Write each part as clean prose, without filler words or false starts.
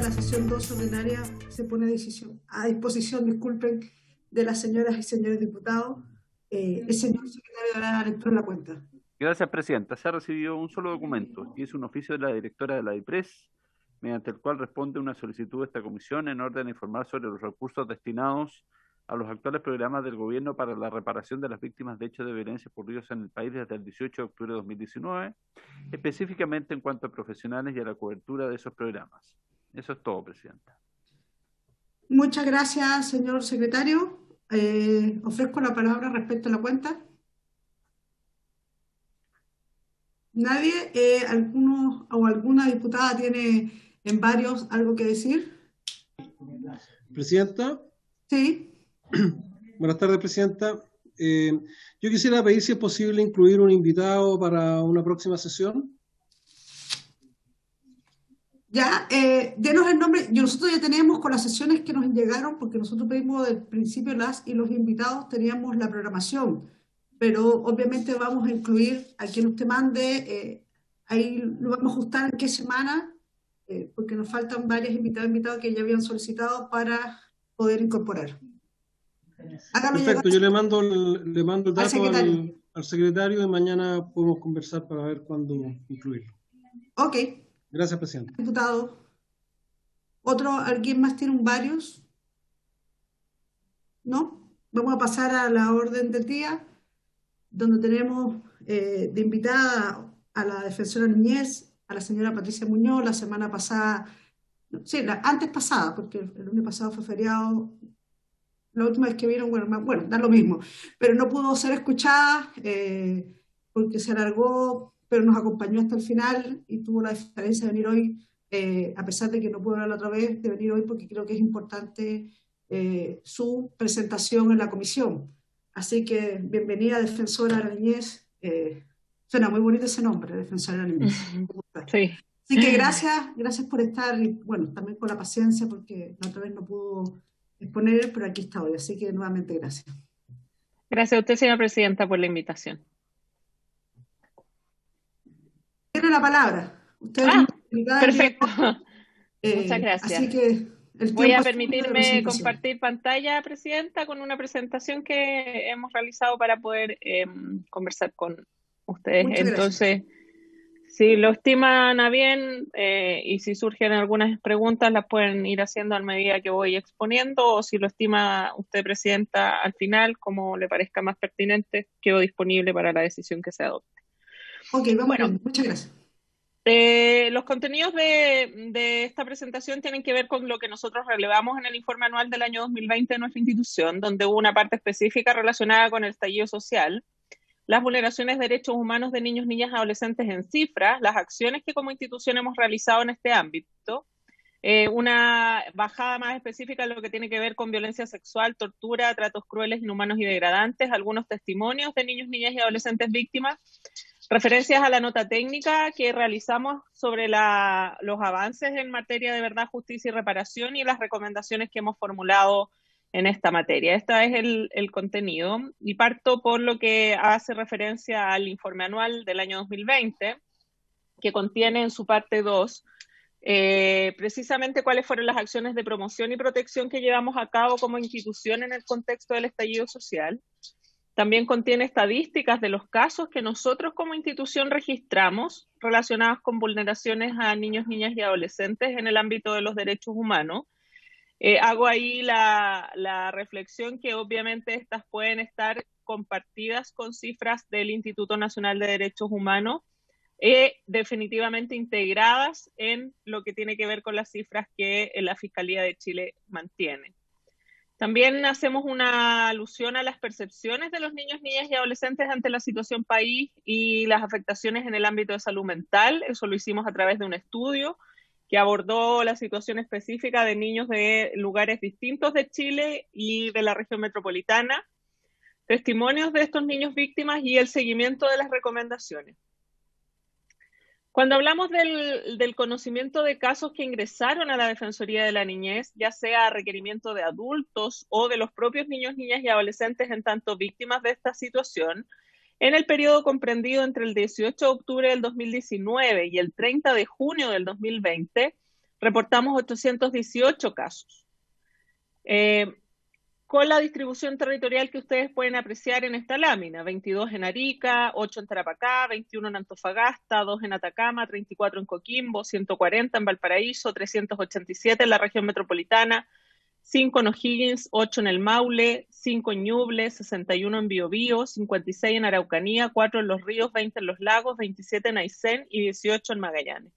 la sesión 2 ordinaria se pone a disposición, disculpen, de las señoras y señores diputados. El señor secretario dará la lectura de la cuenta. Gracias, Presidenta. Se ha recibido un solo documento y es un oficio de la directora de la DIPRES, mediante el cual responde una solicitud de esta comisión en orden a informar sobre los recursos destinados a los actuales programas del Gobierno para la reparación de las víctimas de hechos de violencia ocurridos en el país desde el 18 de octubre de 2019, específicamente en cuanto a profesionales y a la cobertura de esos programas. Eso es todo, Presidenta. Muchas gracias, señor secretario. Ofrezco la palabra respecto a la cuenta. ¿Nadie? ¿Alguno o alguna diputada tiene en varios algo que decir? Presidenta. Sí. Buenas tardes, Presidenta. Yo quisiera pedir si es posible incluir un invitado para una próxima sesión. Ya, denos el nombre. Nosotros ya teníamos con las sesiones que nos llegaron, porque nosotros pedimos del principio las y los invitados, teníamos la programación, pero obviamente vamos a incluir a quien usted mande, ahí lo vamos a ajustar en qué semana, porque nos faltan varios invitados que ya habían solicitado para poder incorporar. Perfecto, yo le mando el dato al secretario y mañana podemos conversar para ver cuándo incluirlo. Ok. Gracias, Presidente. Diputado. ¿Alguien más tiene un varios? ¿No? Vamos a pasar a la orden del día, donde tenemos de invitada a la defensora Niñez, a la señora Patricia Muñoz, la semana pasada, sí, antes pasada, porque el lunes pasado fue feriado, la última vez que vieron, bueno, da lo mismo, pero no pudo ser escuchada porque se alargó, pero nos acompañó hasta el final y tuvo la diferencia de venir hoy, a pesar de que no pudo hablar la otra vez, de venir hoy porque creo que es importante su presentación en la comisión. Así que bienvenida, defensora de la niñez. Suena muy bonito ese nombre, defensora de la niñez. Sí. Así que gracias por estar y bueno, también con la paciencia porque la otra vez no pudo exponer, pero aquí está hoy. Así que nuevamente gracias. Gracias a usted, señora Presidenta, por la invitación. Tiene la palabra. Usted perfecto. Muchas gracias. Así que voy a permitirme compartir pantalla, Presidenta, con una presentación que hemos realizado para poder conversar con ustedes. Muchas Entonces, si lo estiman a bien y si surgen algunas preguntas, las pueden ir haciendo a medida que voy exponiendo, o si lo estima usted, Presidenta, al final, como le parezca más pertinente, quedo disponible para la decisión que se adopte. Ok, bueno, muchas gracias. Los contenidos de esta presentación tienen que ver con lo que nosotros relevamos en el informe anual del año 2020 de nuestra institución, donde hubo una parte específica relacionada con el estallido social, las vulneraciones de derechos humanos de niños, niñas y adolescentes en cifras, las acciones que como institución hemos realizado en este ámbito, una bajada más específica en lo que tiene que ver con violencia sexual, tortura, tratos crueles, inhumanos y degradantes, algunos testimonios de niños, niñas y adolescentes víctimas, referencias a la nota técnica que realizamos sobre los avances en materia de verdad, justicia y reparación y las recomendaciones que hemos formulado en esta materia. Este es el contenido y parto por lo que hace referencia al informe anual del año 2020, que contiene en su parte 2 precisamente cuáles fueron las acciones de promoción y protección que llevamos a cabo como institución en el contexto del estallido social. También contiene estadísticas de los casos que nosotros como institución registramos relacionados con vulneraciones a niños, niñas y adolescentes en el ámbito de los derechos humanos. Hago ahí la reflexión que obviamente estas pueden estar compartidas con cifras del Instituto Nacional de Derechos Humanos, definitivamente integradas en lo que tiene que ver con las cifras que la Fiscalía de Chile mantiene. También hacemos una alusión a las percepciones de los niños, niñas y adolescentes ante la situación país y las afectaciones en el ámbito de salud mental. Eso lo hicimos a través de un estudio que abordó la situación específica de niños de lugares distintos de Chile y de la región metropolitana, testimonios de estos niños víctimas y el seguimiento de las recomendaciones. Cuando hablamos del conocimiento de casos que ingresaron a la Defensoría de la Niñez, ya sea a requerimiento de adultos o de los propios niños, niñas y adolescentes en tanto víctimas de esta situación, en el periodo comprendido entre el 18 de octubre del 2019 y el 30 de junio del 2020, reportamos 818 casos. Con la distribución territorial que ustedes pueden apreciar en esta lámina, 22 en Arica, 8 en Tarapacá, 21 en Antofagasta, 2 en Atacama, 34 en Coquimbo, 140 en Valparaíso, 387 en la región metropolitana, 5 en O'Higgins, 8 en el Maule, 5 en Ñuble, 61 en Biobío, 56 en Araucanía, 4 en Los Ríos, 20 en Los Lagos, 27 en Aysén y 18 en Magallanes.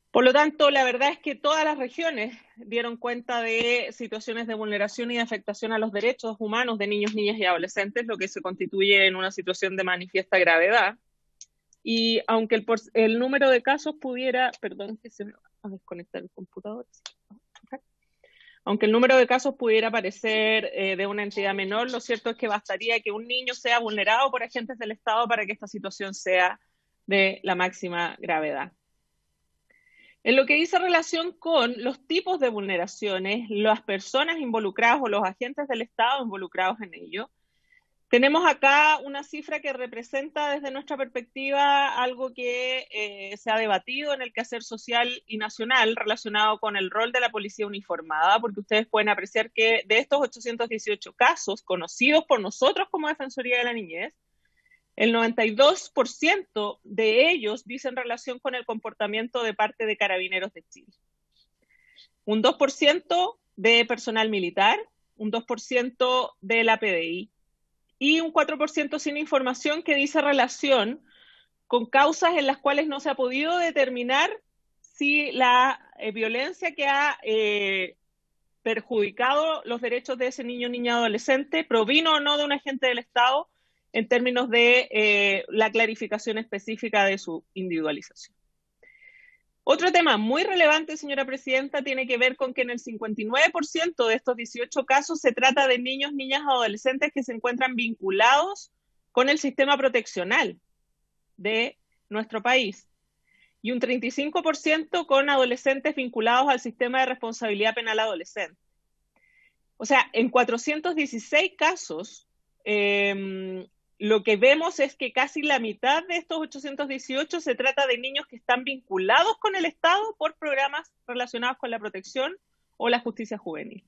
Por lo tanto, la verdad es que todas las regiones dieron cuenta de situaciones de vulneración y de afectación a los derechos humanos de niños, niñas y adolescentes, lo que se constituye en una situación de manifiesta gravedad. Y aunque el número de casos pudiera, perdón que se me va a desconectar el computador, aunque el número de casos pudiera parecer de una entidad menor, lo cierto es que bastaría que un niño sea vulnerado por agentes del Estado para que esta situación sea de la máxima gravedad. En lo que dice relación con los tipos de vulneraciones, las personas involucradas o los agentes del Estado involucrados en ello, tenemos acá una cifra que representa desde nuestra perspectiva algo que se ha debatido en el quehacer social y nacional relacionado con el rol de la policía uniformada, porque ustedes pueden apreciar que de estos 818 casos conocidos por nosotros como Defensoría de la Niñez, el 92% de ellos dicen relación con el comportamiento de parte de Carabineros de Chile. Un 2% de personal militar, un 2% de la PDI y un 4% sin información que dice relación con causas en las cuales no se ha podido determinar si la violencia que ha perjudicado los derechos de ese niño, niña, adolescente provino o no de un agente del Estado en términos de la clarificación específica de su individualización. Otro tema muy relevante, señora presidenta, tiene que ver con que en el 59% de estos 18 casos se trata de niños, niñas, adolescentes que se encuentran vinculados con el sistema proteccional de nuestro país y un 35% con adolescentes vinculados al sistema de responsabilidad penal adolescente. O sea, en 416 casos, lo que vemos es que casi la mitad de estos 818 se trata de niños que están vinculados con el Estado por programas relacionados con la protección o la justicia juvenil.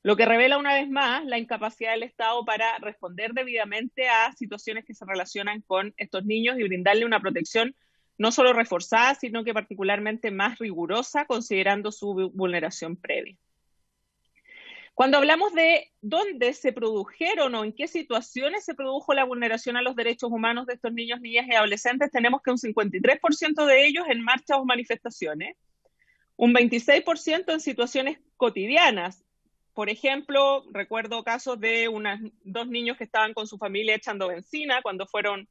Lo que revela una vez más la incapacidad del Estado para responder debidamente a situaciones que se relacionan con estos niños y brindarle una protección no solo reforzada, sino que particularmente más rigurosa, considerando su vulneración previa. Cuando hablamos de dónde se produjeron o en qué situaciones se produjo la vulneración a los derechos humanos de estos niños, niñas y adolescentes, tenemos que un 53% de ellos en marchas o manifestaciones, un 26% en situaciones cotidianas. Por ejemplo, recuerdo casos de dos niños que estaban con su familia echando benzina cuando fueron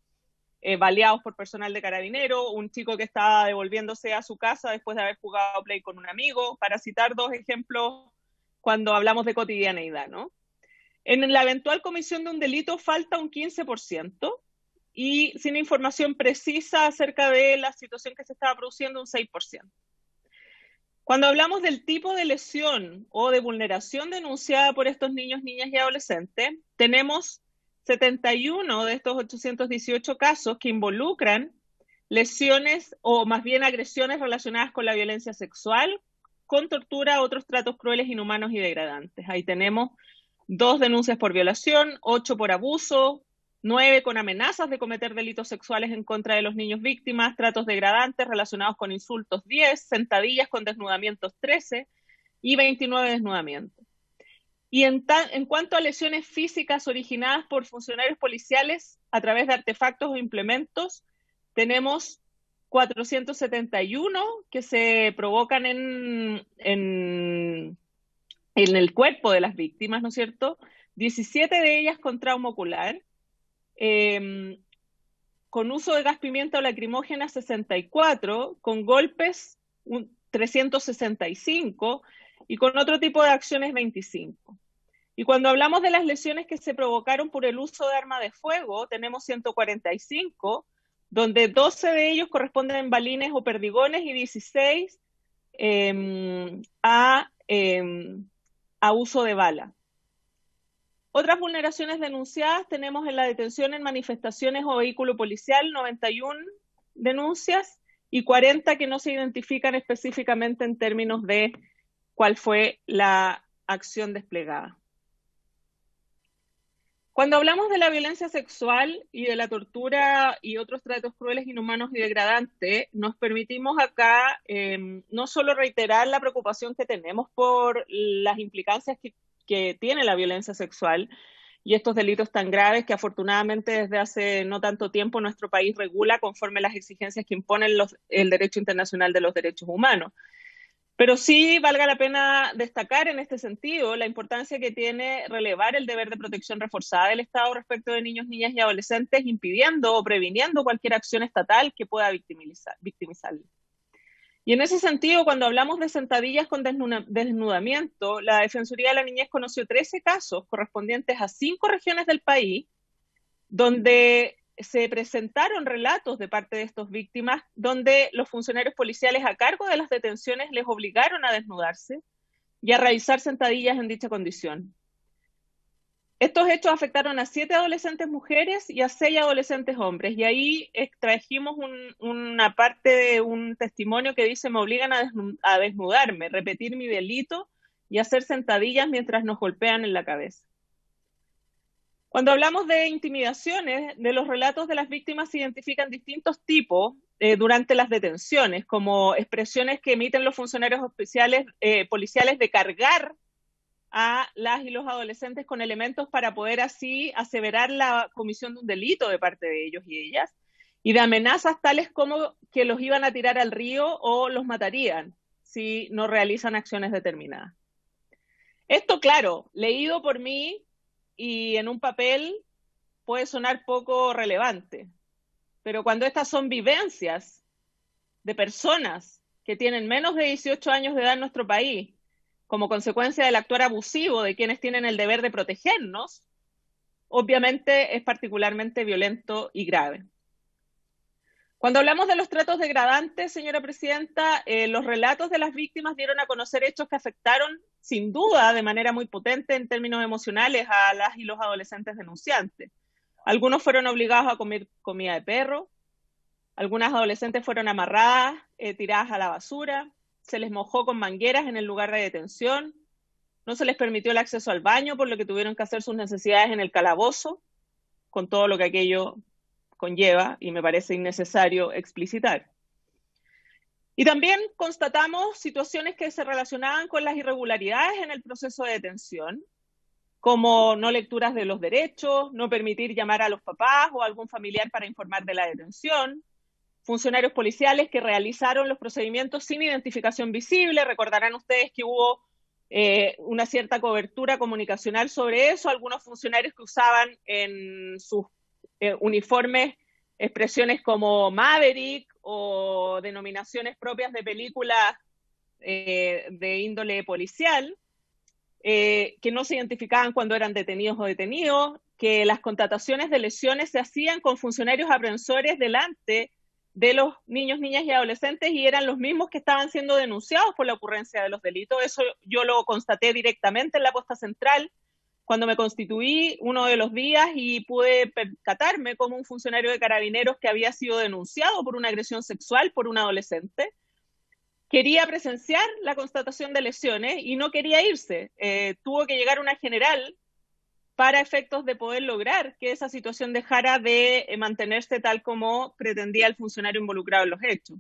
baleados por personal de Carabinero, un chico que estaba devolviéndose a su casa después de haber jugado play con un amigo, para citar dos ejemplos cuando hablamos de cotidianeidad, ¿no? En la eventual comisión de un delito falta un 15% y sin información precisa acerca de la situación que se estaba produciendo un 6%. Cuando hablamos del tipo de lesión o de vulneración denunciada por estos niños, niñas y adolescentes, tenemos 71 de estos 818 casos que involucran lesiones o más bien agresiones relacionadas con la violencia sexual, con tortura, otros tratos crueles, inhumanos y degradantes. Ahí tenemos 2 denuncias por violación, 8 por abuso, 9 con amenazas de cometer delitos sexuales en contra de los niños víctimas, tratos degradantes relacionados con insultos 10, sentadillas con desnudamientos 13 y 29 desnudamientos. Y en cuanto a lesiones físicas originadas por funcionarios policiales a través de artefactos o implementos, tenemos 471 que se provocan en el cuerpo de las víctimas, ¿no es cierto? 17 de ellas con trauma ocular, con uso de gas pimienta o lacrimógena 64, con golpes 365 y con otro tipo de acciones 25. Y cuando hablamos de las lesiones que se provocaron por el uso de arma de fuego, tenemos 145, donde 12 de ellos corresponden a balines o perdigones y 16 a uso de bala. Otras vulneraciones denunciadas tenemos en la detención en manifestaciones o vehículo policial, 91 denuncias, y 40 que no se identifican específicamente en términos de cuál fue la acción desplegada. Cuando hablamos de la violencia sexual y de la tortura y otros tratos crueles, inhumanos y degradantes, nos permitimos acá no solo reiterar la preocupación que tenemos por las implicancias que tiene la violencia sexual y estos delitos tan graves que afortunadamente desde hace no tanto tiempo nuestro país regula conforme las exigencias que imponen el derecho internacional de los derechos humanos. Pero sí valga la pena destacar en este sentido la importancia que tiene relevar el deber de protección reforzada del Estado respecto de niños, niñas y adolescentes, impidiendo o previniendo cualquier acción estatal que pueda victimizarlos. Y en ese sentido, cuando hablamos de sentadillas con desnudamiento, la Defensoría de la Niñez conoció 13 casos correspondientes a 5 regiones del país, donde se presentaron relatos de parte de estas víctimas donde los funcionarios policiales a cargo de las detenciones les obligaron a desnudarse y a realizar sentadillas en dicha condición. Estos hechos afectaron a 7 adolescentes mujeres y a 6 adolescentes hombres, y ahí extrajimos una parte de un testimonio que dice: me obligan a desnudarme, repetir mi delito y hacer sentadillas mientras nos golpean en la cabeza. Cuando hablamos de intimidaciones, de los relatos de las víctimas se identifican distintos tipos durante las detenciones, como expresiones que emiten los funcionarios policiales de cargar a las y los adolescentes con elementos para poder así aseverar la comisión de un delito de parte de ellos y ellas, y de amenazas tales como que los iban a tirar al río o los matarían si no realizan acciones determinadas. Esto, claro, leído por mí y en un papel puede sonar poco relevante, pero cuando estas son vivencias de personas que tienen menos de 18 años de edad en nuestro país, como consecuencia del actuar abusivo de quienes tienen el deber de protegernos, obviamente es particularmente violento y grave. Cuando hablamos de los tratos degradantes, señora presidenta, los relatos de las víctimas dieron a conocer hechos que afectaron, sin duda, de manera muy potente en términos emocionales a las y los adolescentes denunciantes. Algunos fueron obligados a comer comida de perro, algunas adolescentes fueron amarradas, tiradas a la basura, se les mojó con mangueras en el lugar de detención, no se les permitió el acceso al baño, por lo que tuvieron que hacer sus necesidades en el calabozo, con todo lo que aquello conlleva, y me parece innecesario explicitar. Y también constatamos situaciones que se relacionaban con las irregularidades en el proceso de detención, como no lecturas de los derechos, no permitir llamar a los papás o a algún familiar para informar de la detención, funcionarios policiales que realizaron los procedimientos sin identificación visible. Recordarán ustedes que hubo una cierta cobertura comunicacional sobre eso, algunos funcionarios que usaban en sus uniformes expresiones como Maverick o denominaciones propias de películas de índole policial, que no se identificaban cuando eran detenidos o detenidos, que las constataciones de lesiones se hacían con funcionarios aprensores delante de los niños, niñas y adolescentes y eran los mismos que estaban siendo denunciados por la ocurrencia de los delitos. Eso yo lo constaté directamente en la posta central cuando me constituí uno de los días y pude percatarme como un funcionario de Carabineros que había sido denunciado por una agresión sexual por un adolescente quería presenciar la constatación de lesiones y no quería irse. Tuvo que llegar una general para efectos de poder lograr que esa situación dejara de mantenerse tal como pretendía el funcionario involucrado en los hechos.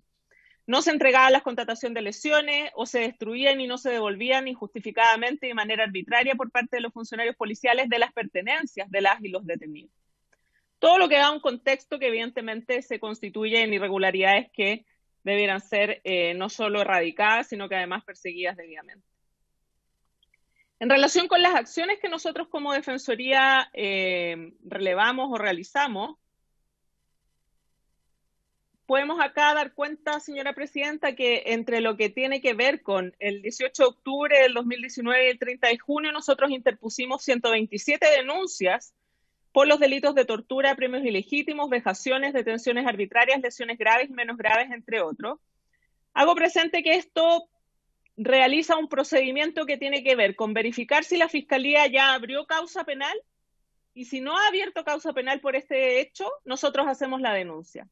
No se entregaban las constataciones de lesiones o se destruían y no se devolvían injustificadamente de manera arbitraria por parte de los funcionarios policiales de las pertenencias de las y los detenidos. Todo lo que da un contexto que evidentemente se constituye en irregularidades que debieran ser no solo erradicadas, sino que además perseguidas debidamente. En relación con las acciones que nosotros como Defensoría relevamos o realizamos, podemos acá dar cuenta, señora presidenta, que entre lo que tiene que ver con el 18 de octubre del 2019 y el 30 de junio, nosotros interpusimos 127 denuncias por los delitos de tortura, premios ilegítimos, vejaciones, detenciones arbitrarias, lesiones graves y menos graves, entre otros. Hago presente que esto realiza un procedimiento que tiene que ver con verificar si la Fiscalía ya abrió causa penal y si no ha abierto causa penal por este hecho, nosotros hacemos la denuncia.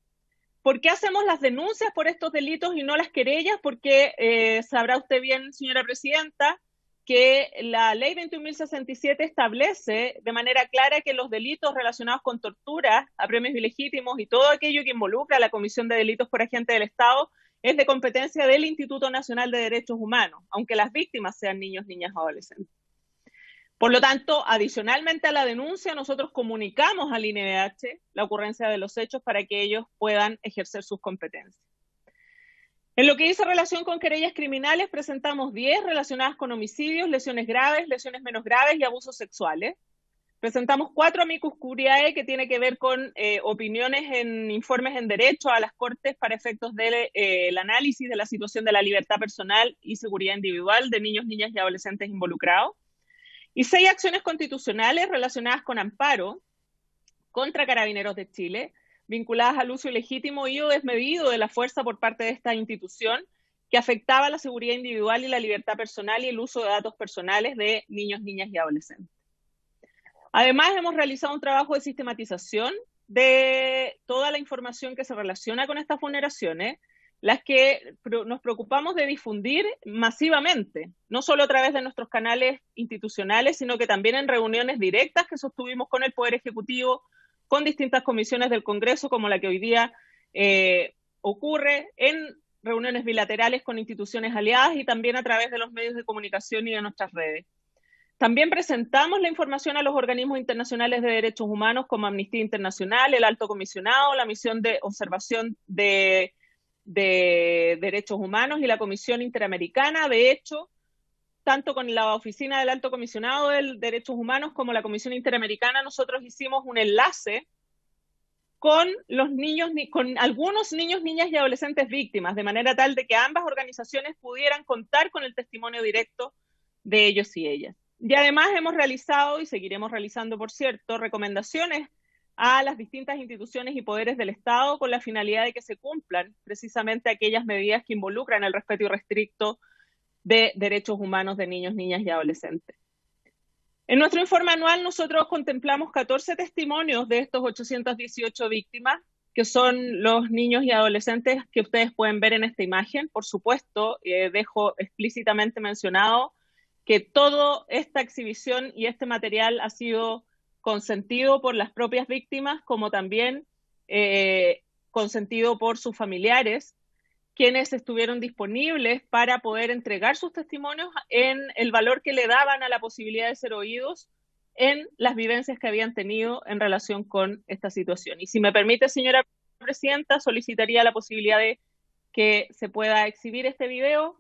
¿Por qué hacemos las denuncias por estos delitos y no las querellas? Porque sabrá usted bien, señora presidenta, que la ley 21.067 establece de manera clara que los delitos relacionados con tortura, apremios ilegítimos y todo aquello que involucra a la comisión de delitos por agente del Estado es de competencia del Instituto Nacional de Derechos Humanos, aunque las víctimas sean niños, niñas o adolescentes. Por lo tanto, adicionalmente a la denuncia, nosotros comunicamos al INDH la ocurrencia de los hechos para que ellos puedan ejercer sus competencias. En lo que dice relación con querellas criminales, presentamos 10 relacionadas con homicidios, lesiones graves, lesiones menos graves y abusos sexuales. Presentamos 4 amicus curiae que tiene que ver con opiniones en informes en derecho a las Cortes para efectos del análisis de la situación de la libertad personal y seguridad individual de niños, niñas y adolescentes involucrados. Y 6 acciones constitucionales relacionadas con amparo contra Carabineros de Chile, vinculadas al uso ilegítimo y o desmedido de la fuerza por parte de esta institución que afectaba la seguridad individual y la libertad personal y el uso de datos personales de niños, niñas y adolescentes. Además, hemos realizado un trabajo de sistematización de toda la información que se relaciona con estas vulneraciones, las que nos preocupamos de difundir masivamente, no solo a través de nuestros canales institucionales, sino que también en reuniones directas que sostuvimos con el Poder Ejecutivo, con distintas comisiones del Congreso, como la que hoy día ocurre, en reuniones bilaterales con instituciones aliadas y también a través de los medios de comunicación y de nuestras redes. También presentamos la información a los organismos internacionales de derechos humanos como Amnistía Internacional, el Alto Comisionado, la Misión de Observación de Derechos Humanos y la Comisión Interamericana. De hecho, tanto con la Oficina del Alto Comisionado de Derechos Humanos como la Comisión Interamericana, nosotros hicimos un enlace con los niños, con algunos niños, niñas y adolescentes víctimas, de manera tal de que ambas organizaciones pudieran contar con el testimonio directo de ellos y ellas. Y además hemos realizado, y seguiremos realizando, por cierto, recomendaciones a las distintas instituciones y poderes del Estado con la finalidad de que se cumplan precisamente aquellas medidas que involucran el respeto irrestricto de derechos humanos de niños, niñas y adolescentes. En nuestro informe anual nosotros contemplamos 14 testimonios de estos 818 víctimas, que son los niños y adolescentes que ustedes pueden ver en esta imagen. Por supuesto, dejo explícitamente mencionado que toda esta exhibición y este material ha sido consentido por las propias víctimas, como también consentido por sus familiares, quienes estuvieron disponibles para poder entregar sus testimonios en el valor que le daban a la posibilidad de ser oídos en las vivencias que habían tenido en relación con esta situación. Y si me permite, señora presidenta, solicitaría la posibilidad de que se pueda exhibir este video,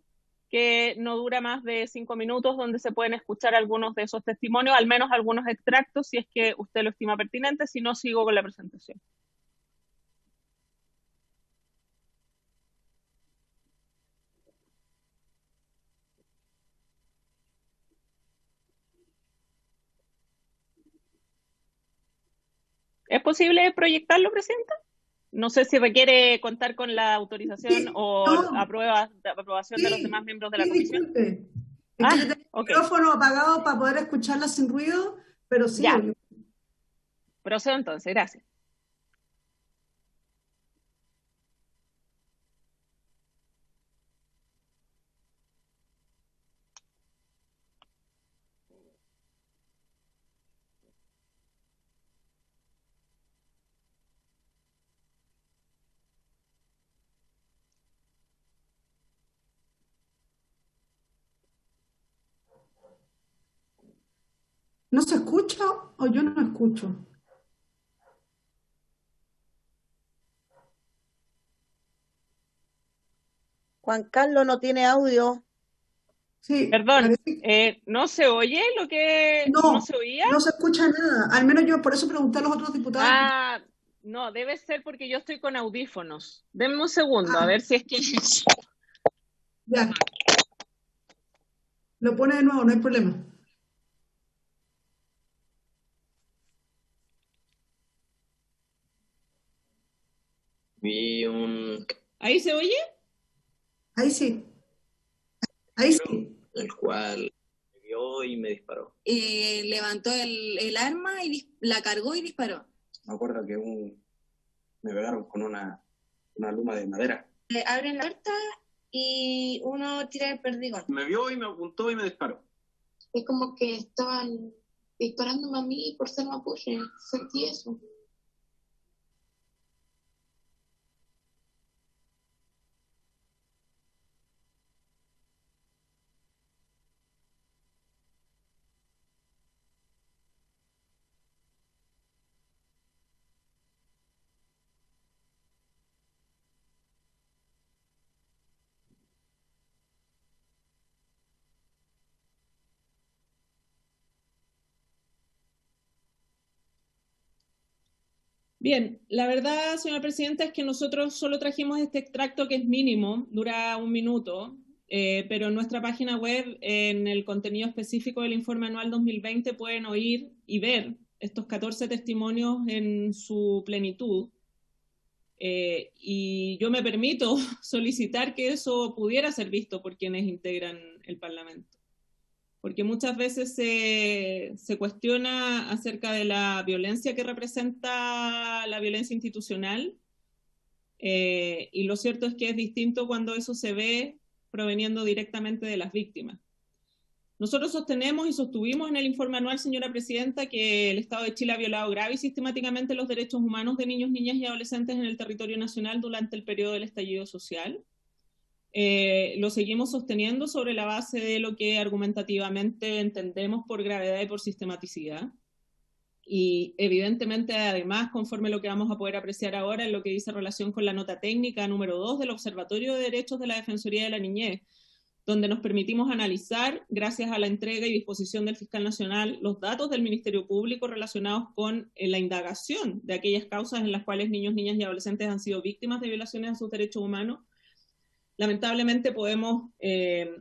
que no dura más de 5 minutos, donde se pueden escuchar algunos de esos testimonios, al menos algunos extractos, si es que usted lo estima pertinente, si no, sigo con la presentación. ¿Es posible proyectarlo, presidenta? No sé si requiere contar con la autorización o aprobación de los demás miembros de la comisión. Disculpe. Es que yo tengo el micrófono apagado para poder escucharla sin ruido, pero sí. Ya. Procedo entonces, gracias. ¿No se escucha o yo no escucho? Juan Carlos no tiene audio. Sí, perdón, ¿no se oye lo que no se oía? No se escucha nada. Al menos yo por eso pregunté a los otros diputados. Ah, no, debe ser porque yo estoy con audífonos. Denme un segundo, a ver si es que... Ya. Lo pone de nuevo, no hay problema. ¿Ahí se oye? Ahí sí. Ahí sí. El cual me vio y me disparó. Levantó el arma y la cargó y disparó. Me acuerdo que me pegaron con una una luma de madera. Abren la puerta y uno tira el perdigón. Me vio y me apuntó y me disparó. Es como que estaban disparándome a mí por ser mapuche. Sentí eso. Bien, la verdad, señora presidenta, es que nosotros solo trajimos este extracto que es mínimo, dura 1 minuto, pero en nuestra página web, en el contenido específico del informe anual 2020, pueden oír y ver estos 14 testimonios en su plenitud. Y yo me permito solicitar que eso pudiera ser visto por quienes integran el Parlamento. Porque muchas veces se cuestiona acerca de la violencia que representa la violencia institucional, y lo cierto es que es distinto cuando eso se ve proveniendo directamente de las víctimas. Nosotros sostenemos y sostuvimos en el informe anual, señora presidenta, que el Estado de Chile ha violado grave y sistemáticamente los derechos humanos de niños, niñas y adolescentes en el territorio nacional durante el periodo del estallido social. Lo seguimos sosteniendo sobre la base de lo que argumentativamente entendemos por gravedad y por sistematicidad. Y evidentemente, además, conforme lo que vamos a poder apreciar ahora en lo que dice relación con la nota técnica número 2 del Observatorio de Derechos de la Defensoría de la Niñez, donde nos permitimos analizar, gracias a la entrega y disposición del Fiscal Nacional, los datos del Ministerio Público relacionados con la indagación de aquellas causas en las cuales niños, niñas y adolescentes han sido víctimas de violaciones a sus derechos humanos. Lamentablemente podemos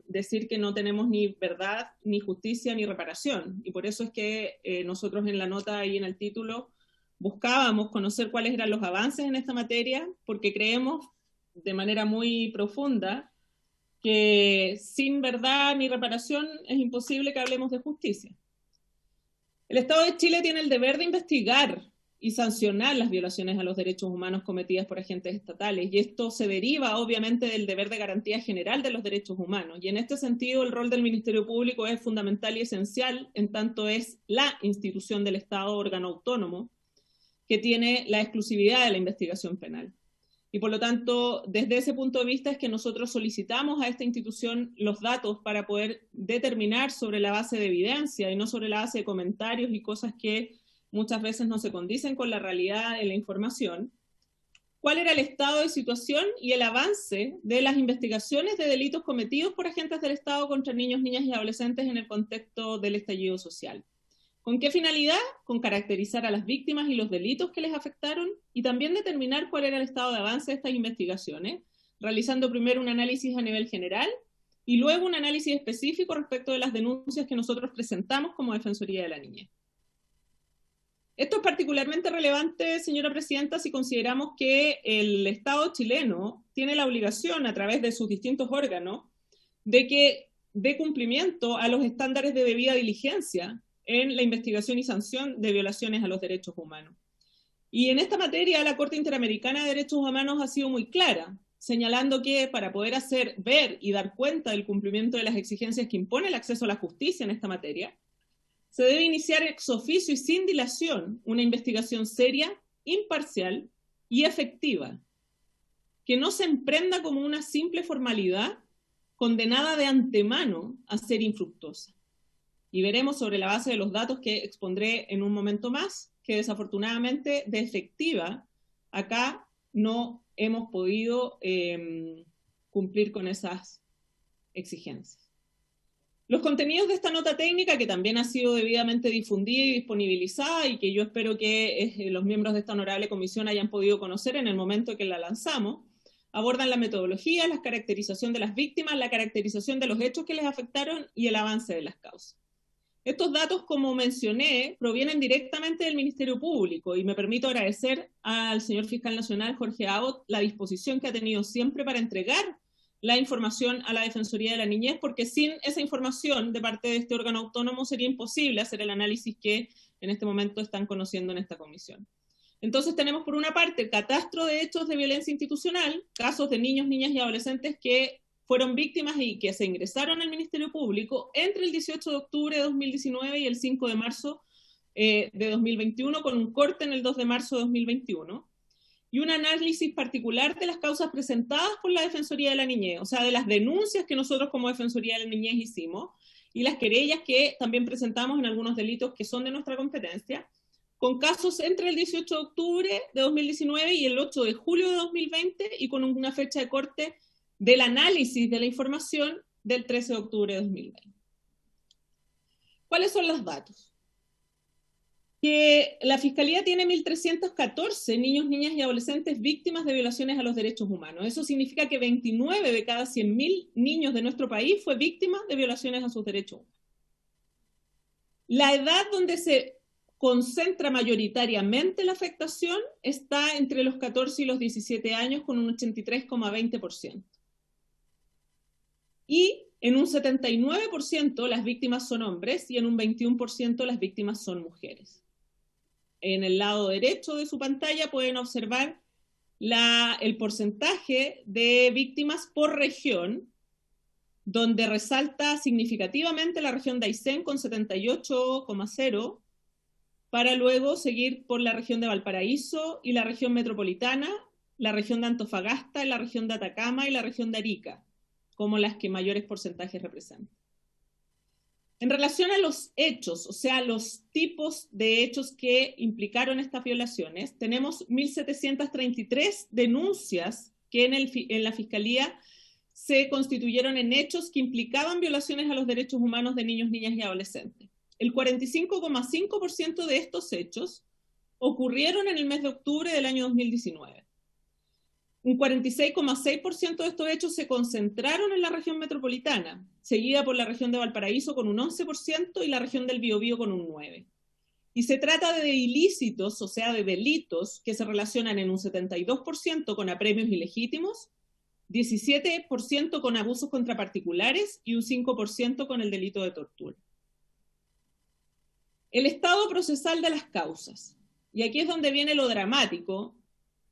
decir que no tenemos ni verdad, ni justicia, ni reparación. Y por eso es que nosotros en la nota y en el título buscábamos conocer cuáles eran los avances en esta materia, porque creemos de manera muy profunda que sin verdad ni reparación es imposible que hablemos de justicia. El Estado de Chile tiene el deber de investigar y sancionar las violaciones a los derechos humanos cometidas por agentes estatales, y esto se deriva obviamente del deber de garantía general de los derechos humanos, y en este sentido el rol del Ministerio Público es fundamental y esencial, en tanto es la institución del Estado, órgano autónomo, que tiene la exclusividad de la investigación penal. Y por lo tanto, desde ese punto de vista es que nosotros solicitamos a esta institución los datos para poder determinar sobre la base de evidencia y no sobre la base de comentarios y cosas que muchas veces no se condicen con la realidad de la información, cuál era el estado de situación y el avance de las investigaciones de delitos cometidos por agentes del Estado contra niños, niñas y adolescentes en el contexto del estallido social. ¿Con qué finalidad? Con caracterizar a las víctimas y los delitos que les afectaron, y también determinar cuál era el estado de avance de estas investigaciones, realizando primero un análisis a nivel general y luego un análisis específico respecto de las denuncias que nosotros presentamos como Defensoría de la Niñez. Esto es particularmente relevante, señora presidenta, si consideramos que el Estado chileno tiene la obligación, a través de sus distintos órganos, de que dé cumplimiento a los estándares de debida diligencia en la investigación y sanción de violaciones a los derechos humanos. Y en esta materia, la Corte Interamericana de Derechos Humanos ha sido muy clara, señalando que para poder ver y dar cuenta del cumplimiento de las exigencias que impone el acceso a la justicia en esta materia, se debe iniciar ex oficio y sin dilación una investigación seria, imparcial y efectiva, que no se emprenda como una simple formalidad condenada de antemano a ser infructuosa. Y veremos sobre la base de los datos que expondré en un momento más, que desafortunadamente de efectiva acá no hemos podido cumplir con esas exigencias. Los contenidos de esta nota técnica, que también ha sido debidamente difundida y disponibilizada, y que yo espero que los miembros de esta honorable comisión hayan podido conocer en el momento que la lanzamos, abordan la metodología, la caracterización de las víctimas, la caracterización de los hechos que les afectaron y el avance de las causas. Estos datos, como mencioné, provienen directamente del Ministerio Público, y me permito agradecer al señor Fiscal Nacional, Jorge Abbott, la disposición que ha tenido siempre para entregar la información a la Defensoría de la Niñez, porque sin esa información de parte de este órgano autónomo sería imposible hacer el análisis que en este momento están conociendo en esta comisión. Entonces tenemos por una parte el catastro de hechos de violencia institucional, casos de niños, niñas y adolescentes que fueron víctimas y que se ingresaron al Ministerio Público entre el 18 de octubre de 2019 y el 5 de marzo de 2021, con un corte en el 2 de marzo de 2021, y un análisis particular de las causas presentadas por la Defensoría de la Niñez, o sea, de las denuncias que nosotros como Defensoría de la Niñez hicimos, y las querellas que también presentamos en algunos delitos que son de nuestra competencia, con casos entre el 18 de octubre de 2019 y el 8 de julio de 2020, y con una fecha de corte del análisis de la información del 13 de octubre de 2020. ¿Cuáles son los datos? Que la Fiscalía tiene 1.314 niños, niñas y adolescentes víctimas de violaciones a los derechos humanos. Eso significa que 29 de cada 100.000 niños de nuestro país fue víctima de violaciones a sus derechos humanos. La edad donde se concentra mayoritariamente la afectación está entre los 14 y los 17 años, con un 83,20%. Y en un 79% las víctimas son hombres y en un 21% las víctimas son mujeres. En el lado derecho de su pantalla pueden observar el porcentaje de víctimas por región, donde resalta significativamente la región de Aysén con 78,0%, para luego seguir por la región de Valparaíso y la región metropolitana, la región de Antofagasta, la región de Atacama y la región de Arica, como las que mayores porcentajes representan. En relación a los hechos, o sea, los tipos de hechos que implicaron estas violaciones, tenemos 1.733 denuncias que en la Fiscalía se constituyeron en hechos que implicaban violaciones a los derechos humanos de niños, niñas y adolescentes. El 45,5% de estos hechos ocurrieron en el mes de octubre del año 2019. Un 46,6% de estos hechos se concentraron en la región metropolitana, seguida por la región de Valparaíso con un 11% y la región del Biobío con un 9%. Y se trata de ilícitos, o sea, de delitos que se relacionan en un 72% con apremios ilegítimos, 17% con abusos contra particulares y un 5% con el delito de tortura. El estado procesal de las causas. Y aquí es donde viene lo dramático,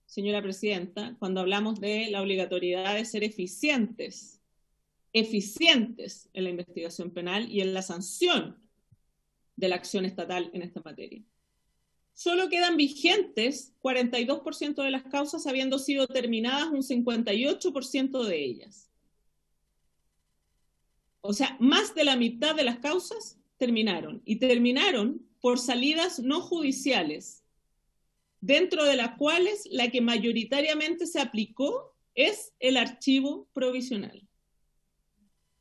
señora presidenta, cuando hablamos de la obligatoriedad de ser eficientes en la investigación penal y en la sanción de la acción estatal en esta materia. Solo quedan vigentes 42% de las causas, habiendo sido terminadas un 58% de ellas. O sea, más de la mitad de las causas terminaron, y terminaron por salidas no judiciales, dentro de las cuales la que mayoritariamente se aplicó es el archivo provisional,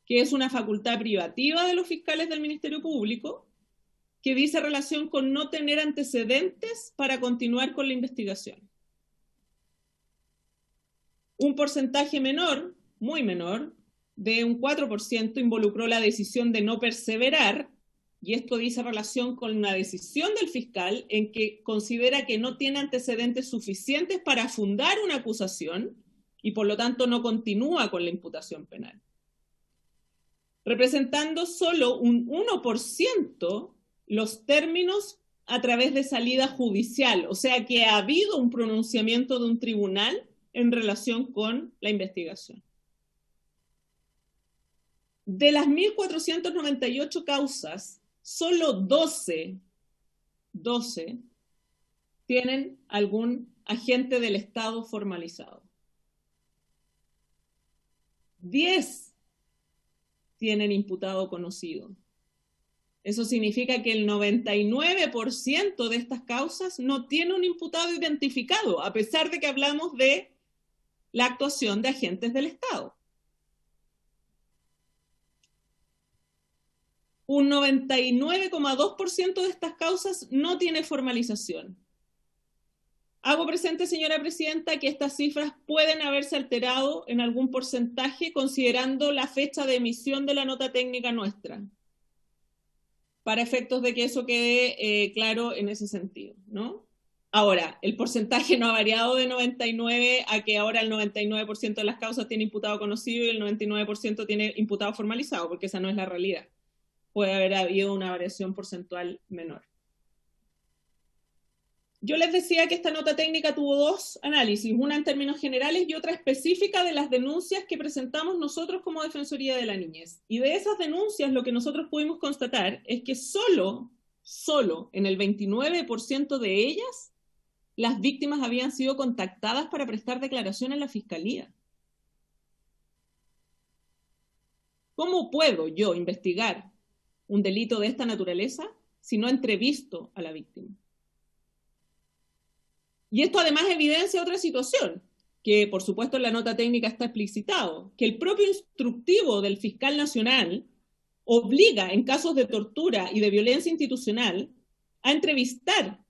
que es una facultad privativa de los fiscales del Ministerio Público, que dice relación con no tener antecedentes para continuar con la investigación. Un porcentaje menor, muy menor, de un 4% involucró la decisión de no perseverar, y esto dice relación con una decisión del fiscal en que considera que no tiene antecedentes suficientes para fundar una acusación y por lo tanto no continúa con la imputación penal. Representando solo un 1% los términos a través de salida judicial, o sea que ha habido un pronunciamiento de un tribunal en relación con la investigación. De las 1.498 causas, solo 12 tienen algún agente del Estado formalizado. 10 tienen imputado conocido. Eso significa que el 99% de estas causas no tiene un imputado identificado, a pesar de que hablamos de la actuación de agentes del Estado. Un 99,2% de estas causas no tiene formalización. Hago presente, señora presidenta, que estas cifras pueden haberse alterado en algún porcentaje considerando la fecha de emisión de la nota técnica nuestra, para efectos de que eso quede claro en ese sentido, ¿no? Ahora, el porcentaje no ha variado de 99 a que ahora el 99% de las causas tiene imputado conocido y el 99% tiene imputado formalizado, porque esa no es la realidad. Puede haber habido una variación porcentual menor. yo les decía que esta nota técnica tuvo dos análisis, una en términos generales y otra específica de las denuncias que presentamos nosotros como Defensoría de la Niñez. Y de esas denuncias lo que nosotros pudimos constatar es que solo en el 29% de ellas las víctimas habían sido contactadas para prestar declaración en la Fiscalía. ¿Cómo puedo yo investigar un delito de esta naturaleza si no entrevisto a la víctima? Y esto además evidencia otra situación, que por supuesto en la nota técnica está explicitado, que el propio instructivo del fiscal nacional obliga en casos de tortura y de violencia institucional a entrevistar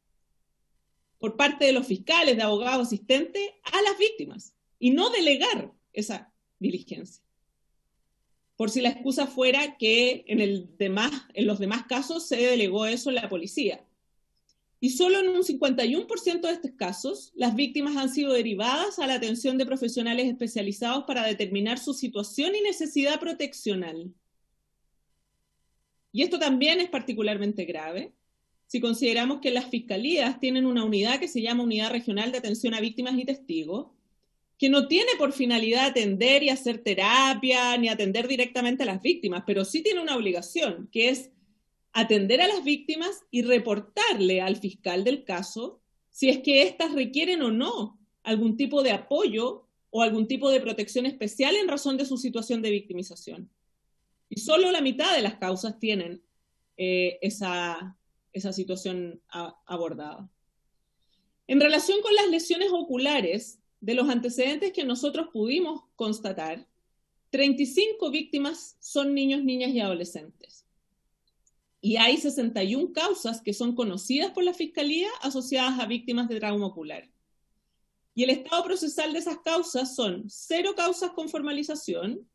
por parte de los fiscales, de abogados asistentes, a las víctimas y no delegar esa diligencia. Por si la excusa fuera que en los demás casos se delegó eso en la policía. Y solo en un 51% de estos casos, las víctimas han sido derivadas a la atención de profesionales especializados para determinar su situación y necesidad proteccional. Y esto también es particularmente grave si consideramos que las fiscalías tienen una unidad que se llama Unidad Regional de Atención a Víctimas y Testigos, que no tiene por finalidad atender y hacer terapia, ni atender directamente a las víctimas, pero sí tiene una obligación, que es atender a las víctimas y reportarle al fiscal del caso si es que éstas requieren o no algún tipo de apoyo o algún tipo de protección especial en razón de su situación de victimización. Y solo la mitad de las causas tienen esa situación abordada. En relación con las lesiones oculares, de los antecedentes que nosotros pudimos constatar, 35 víctimas son niños, niñas y adolescentes. Y hay 61 causas que son conocidas por la Fiscalía asociadas a víctimas de trauma ocular. Y el estado procesal de esas causas son 0 causas con formalización,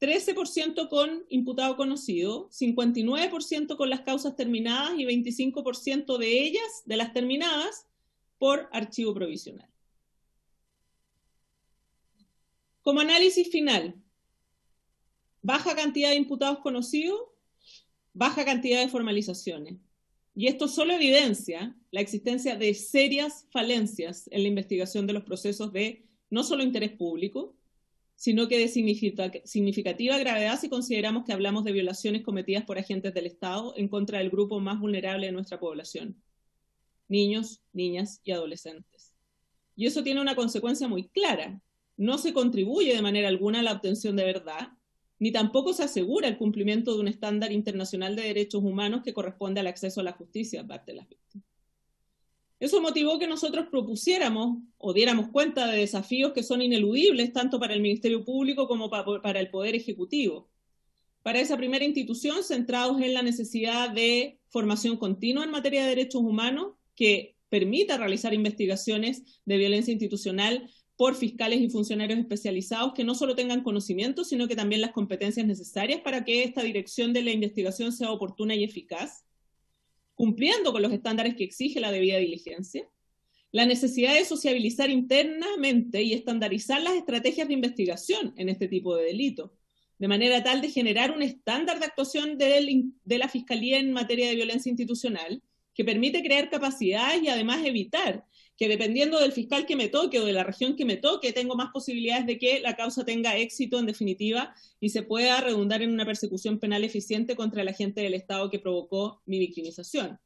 13% con imputado conocido, 59% con las causas terminadas y 25% de ellas, de las terminadas, por archivo provisional. Como análisis final, baja cantidad de imputados conocidos, baja cantidad de formalizaciones. Y esto solo evidencia la existencia de serias falencias en la investigación de los procesos de no solo interés público, sino que de significativa gravedad si consideramos que hablamos de violaciones cometidas por agentes del Estado en contra del grupo más vulnerable de nuestra población: niños, niñas y adolescentes. Y eso tiene una consecuencia muy clara. No se contribuye de manera alguna a la obtención de verdad, ni tampoco se asegura el cumplimiento de un estándar internacional de derechos humanos que corresponde al acceso a la justicia de parte de las víctimas. Eso motivó que nosotros propusiéramos o diéramos cuenta de desafíos que son ineludibles tanto para el Ministerio Público como para el Poder Ejecutivo. Para esa primera institución, centrados en la necesidad de formación continua en materia de derechos humanos que permita realizar investigaciones de violencia institucional por fiscales y funcionarios especializados que no solo tengan conocimiento, sino que también las competencias necesarias para que esta dirección de la investigación sea oportuna y eficaz, cumpliendo con los estándares que exige la debida diligencia, la necesidad de sociabilizar internamente y estandarizar las estrategias de investigación en este tipo de delitos, de manera tal de generar un estándar de actuación de la Fiscalía en materia de violencia institucional que permite crear capacidades y además evitar que dependiendo del fiscal que me toque o de la región que me toque, tengo más posibilidades de que la causa tenga éxito en definitiva y se pueda redundar en una persecución penal eficiente contra el agente del Estado que provocó mi victimización.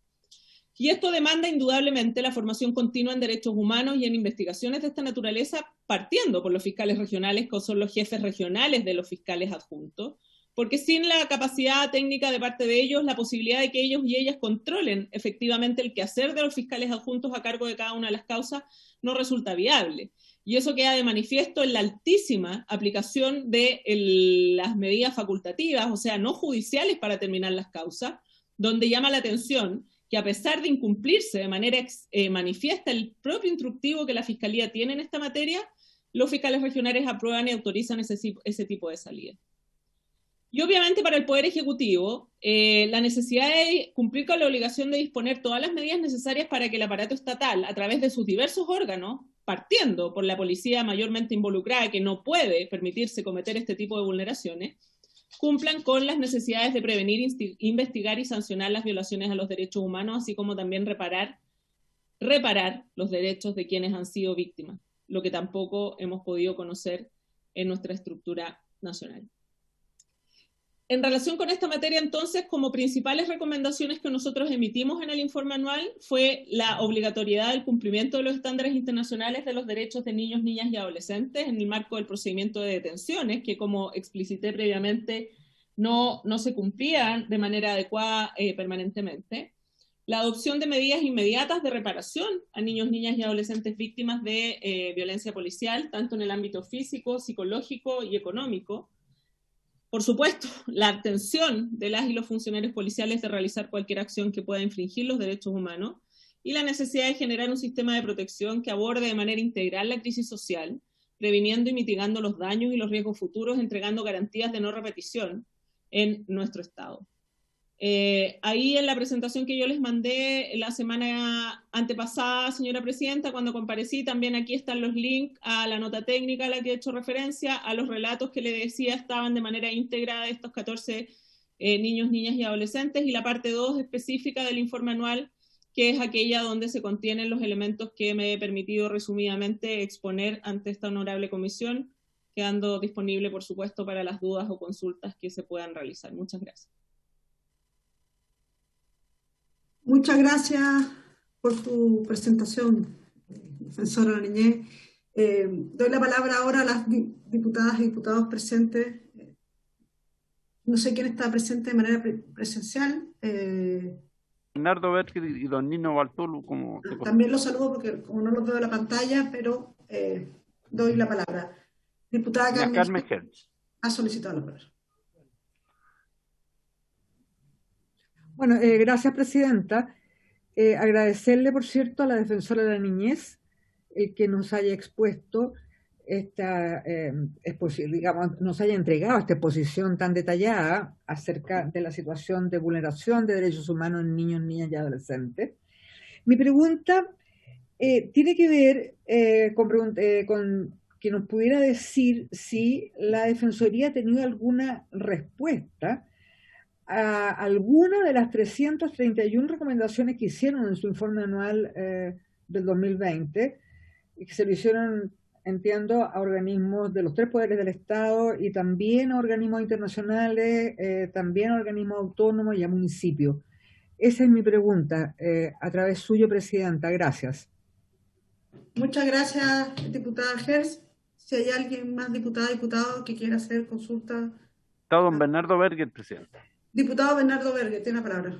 Y esto demanda indudablemente la formación continua en derechos humanos y en investigaciones de esta naturaleza, partiendo por los fiscales regionales, que son los jefes regionales de los fiscales adjuntos, porque sin la capacidad técnica de parte de ellos, la posibilidad de que ellos y ellas controlen efectivamente el quehacer de los fiscales adjuntos a cargo de cada una de las causas no resulta viable. Y eso queda de manifiesto en la altísima aplicación de las medidas facultativas, o sea, no judiciales para terminar las causas, donde llama la atención que a pesar de incumplirse de manera manifiesta el propio instructivo que la Fiscalía tiene en esta materia, los fiscales regionales aprueban y autorizan ese tipo de salida. Y obviamente para el Poder Ejecutivo, la necesidad de cumplir con la obligación de disponer todas las medidas necesarias para que el aparato estatal, a través de sus diversos órganos, partiendo por la policía mayormente involucrada, que no puede permitirse cometer este tipo de vulneraciones, cumplan con las necesidades de prevenir, investigar y sancionar las violaciones a los derechos humanos, así como también reparar reparar los derechos de quienes han sido víctimas, lo que tampoco hemos podido conocer en nuestra estructura nacional. En relación con esta materia, entonces, como principales recomendaciones que nosotros emitimos en el informe anual fue la obligatoriedad del cumplimiento de los estándares internacionales de los derechos de niños, niñas y adolescentes en el marco del procedimiento de detenciones, que como explicité previamente, no se cumplían de manera adecuada permanentemente. La adopción de medidas inmediatas de reparación a niños, niñas y adolescentes víctimas de violencia policial, tanto en el ámbito físico, psicológico y económico. Por supuesto, la abstención de las y los funcionarios policiales de realizar cualquier acción que pueda infringir los derechos humanos y la necesidad de generar un sistema de protección que aborde de manera integral la crisis social, previniendo y mitigando los daños y los riesgos futuros, entregando garantías de no repetición en nuestro Estado. Ahí en la presentación que yo les mandé la semana antepasada, señora presidenta, cuando comparecí, también aquí están los links a la nota técnica a la que he hecho referencia, a los relatos que le decía estaban de manera íntegra de estos 14 niños, niñas y adolescentes, y la parte 2 específica del informe anual, que es aquella donde se contienen los elementos que me he permitido resumidamente exponer ante esta honorable comisión, quedando disponible, por supuesto, para las dudas o consultas que se puedan realizar. Muchas gracias. Muchas gracias por tu presentación, defensora de la niñez. Doy la palabra ahora a las diputadas y diputados presentes. No sé quién está presente de manera presencial. Bernardo Berger y don Nino Bartolo. También los saludo porque como no los veo en la pantalla, pero doy la palabra. Diputada Carmen Hertz ha solicitado la palabra. Bueno, gracias, presidenta. Agradecerle, por cierto, a la defensora de la niñez el que nos haya expuesto esta digamos, nos haya entregado esta exposición tan detallada acerca de la situación de vulneración de derechos humanos en niños, niñas y adolescentes. Mi pregunta tiene que ver con que nos pudiera decir si la Defensoría ha tenido alguna respuesta a alguna de las 331 recomendaciones que hicieron en su informe anual del 2020, y que se lo hicieron, entiendo, a organismos de los 3 poderes del Estado y también a organismos internacionales, también a organismos autónomos y a municipios. Esa es mi pregunta, a través suyo, presidenta. Gracias. Muchas gracias, diputada Hertz. Si hay alguien más, diputado, que quiera hacer consulta. Está don Bernardo Berger, presidente. Diputado Bernardo Berger, tiene la palabra.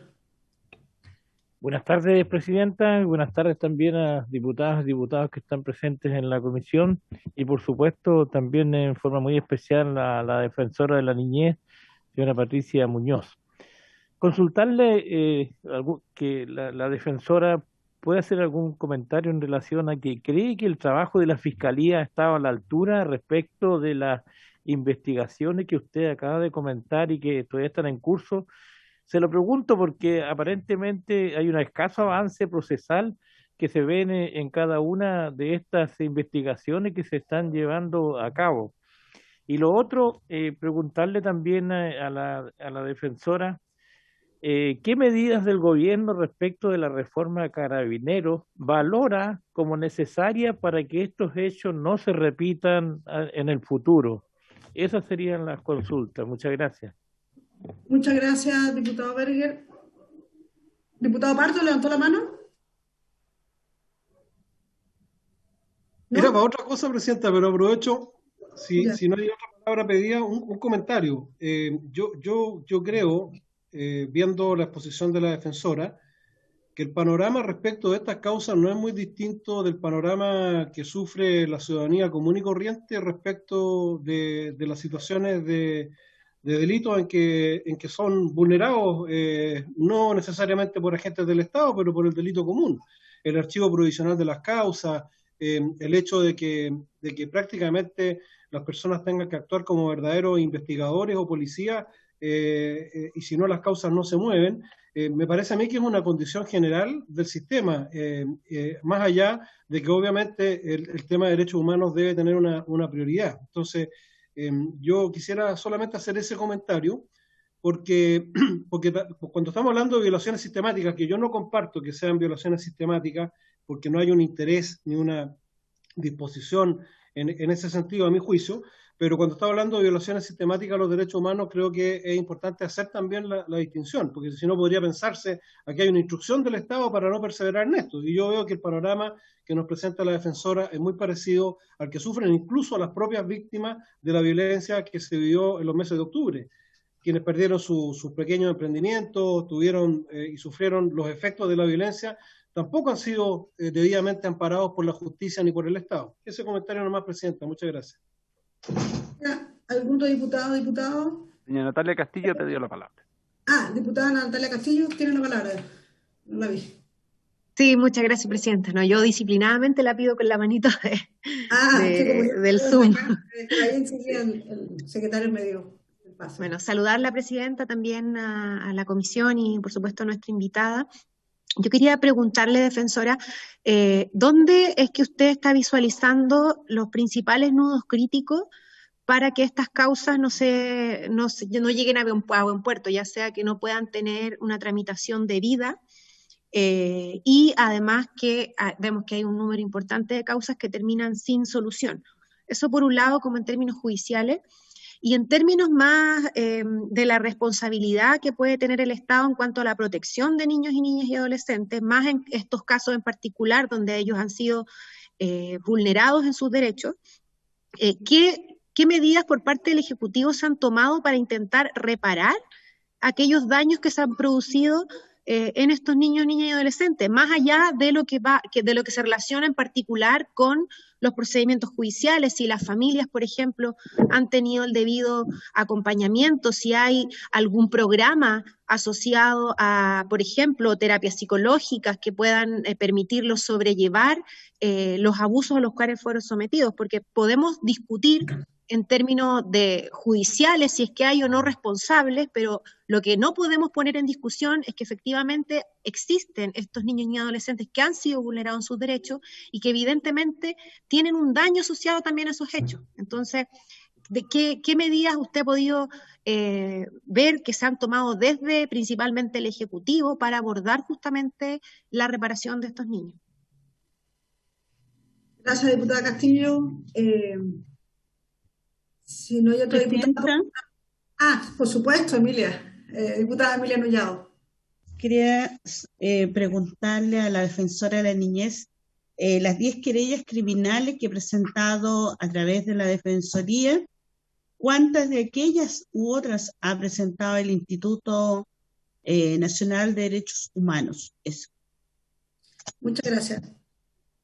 Buenas tardes, presidenta. Buenas tardes también a diputadas y diputados que están presentes en la comisión y, por supuesto, también en forma muy especial a la defensora de la niñez, señora Patricia Muñoz. Consultarle que la defensora puede hacer algún comentario en relación a que cree que el trabajo de la Fiscalía estaba a la altura respecto de las investigaciones que usted acaba de comentar y que todavía están en curso. Se lo pregunto porque aparentemente hay un escaso avance procesal que se ve en cada una de estas investigaciones que se están llevando a cabo. Y lo otro, preguntarle también a la defensora qué medidas del gobierno respecto de la reforma de Carabineros valora como necesaria para que estos hechos no se repitan en el futuro. Esas serían las consultas. Muchas gracias. Muchas gracias, diputado Berger. Diputado Pardo, ¿levantó la mano? ¿No? Era para otra cosa, presidenta, pero aprovecho, si no hay otra palabra pedida, un comentario. Yo creo, viendo la exposición de la defensora, que el panorama respecto de estas causas no es muy distinto del panorama que sufre la ciudadanía común y corriente respecto de las situaciones de delitos en que son vulnerados, no necesariamente por agentes del Estado, pero por el delito común. El archivo provisional de las causas, el hecho de que prácticamente las personas tengan que actuar como verdaderos investigadores o policías, y si no las causas no se mueven, me parece a mí que es una condición general del sistema, más allá de que obviamente el tema de derechos humanos debe tener una prioridad. Entonces, yo quisiera solamente hacer ese comentario, porque cuando estamos hablando de violaciones sistemáticas, que yo no comparto que sean violaciones sistemáticas, porque no hay un interés ni una disposición en ese sentido, a mi juicio, pero cuando estamos hablando de violaciones sistemáticas a los derechos humanos, creo que es importante hacer también la distinción, porque si no podría pensarse, aquí hay una instrucción del Estado para no perseverar en esto, y yo veo que el panorama que nos presenta la defensora es muy parecido al que sufren incluso las propias víctimas de la violencia que se vivió en los meses de octubre, quienes perdieron sus pequeños emprendimientos, tuvieron y sufrieron los efectos de la violencia, tampoco han sido debidamente amparados por la justicia ni por el Estado. Ese comentario nomás, Presidenta. Muchas gracias. ¿Algún otro diputado? Doña Natalia Castillo te dio la palabra. Diputada Natalia Castillo, tiene la palabra. No la vi. Sí, muchas gracias, Presidenta. No, yo disciplinadamente la pido con la manito del Zoom. Ahí enseguida el secretario me dio el paso. Bueno, saludar a la Presidenta también, a la comisión y, por supuesto, a nuestra invitada. Yo quería preguntarle, defensora, ¿dónde es que usted está visualizando los principales nudos críticos para que estas causas no lleguen a buen puerto, ya sea que no puedan tener una tramitación debida, y además que vemos que hay un número importante de causas que terminan sin solución? Eso por un lado, como en términos judiciales, y en términos más de la responsabilidad que puede tener el Estado en cuanto a la protección de niños y niñas y adolescentes, más en estos casos en particular donde ellos han sido vulnerados en sus derechos, ¿qué medidas por parte del Ejecutivo se han tomado para intentar reparar aquellos daños que se han producido en estos niños, niñas y adolescentes, más allá de lo que se relaciona en particular con los procedimientos judiciales, si las familias, por ejemplo, han tenido el debido acompañamiento, si hay algún programa asociado a, por ejemplo, terapias psicológicas que puedan permitirlos sobrellevar los abusos a los cuales fueron sometidos, porque podemos discutir en términos de judiciales si es que hay o no responsables, pero lo que no podemos poner en discusión es que efectivamente existen estos niños y adolescentes que han sido vulnerados en sus derechos y que evidentemente tienen un daño asociado también a esos hechos. Entonces, ¿de qué medidas usted ha podido ver que se han tomado desde principalmente el Ejecutivo para abordar justamente la reparación de estos niños? Gracias, diputada Castillo. Si no hay otro diputado. Por supuesto, Emilia. Diputada Emilia Nullado. Quería preguntarle a la defensora de la niñez, las 10 querellas criminales que he presentado a través de la Defensoría, ¿cuántas de aquellas u otras ha presentado el Instituto Nacional de Derechos Humanos? Eso. Muchas gracias.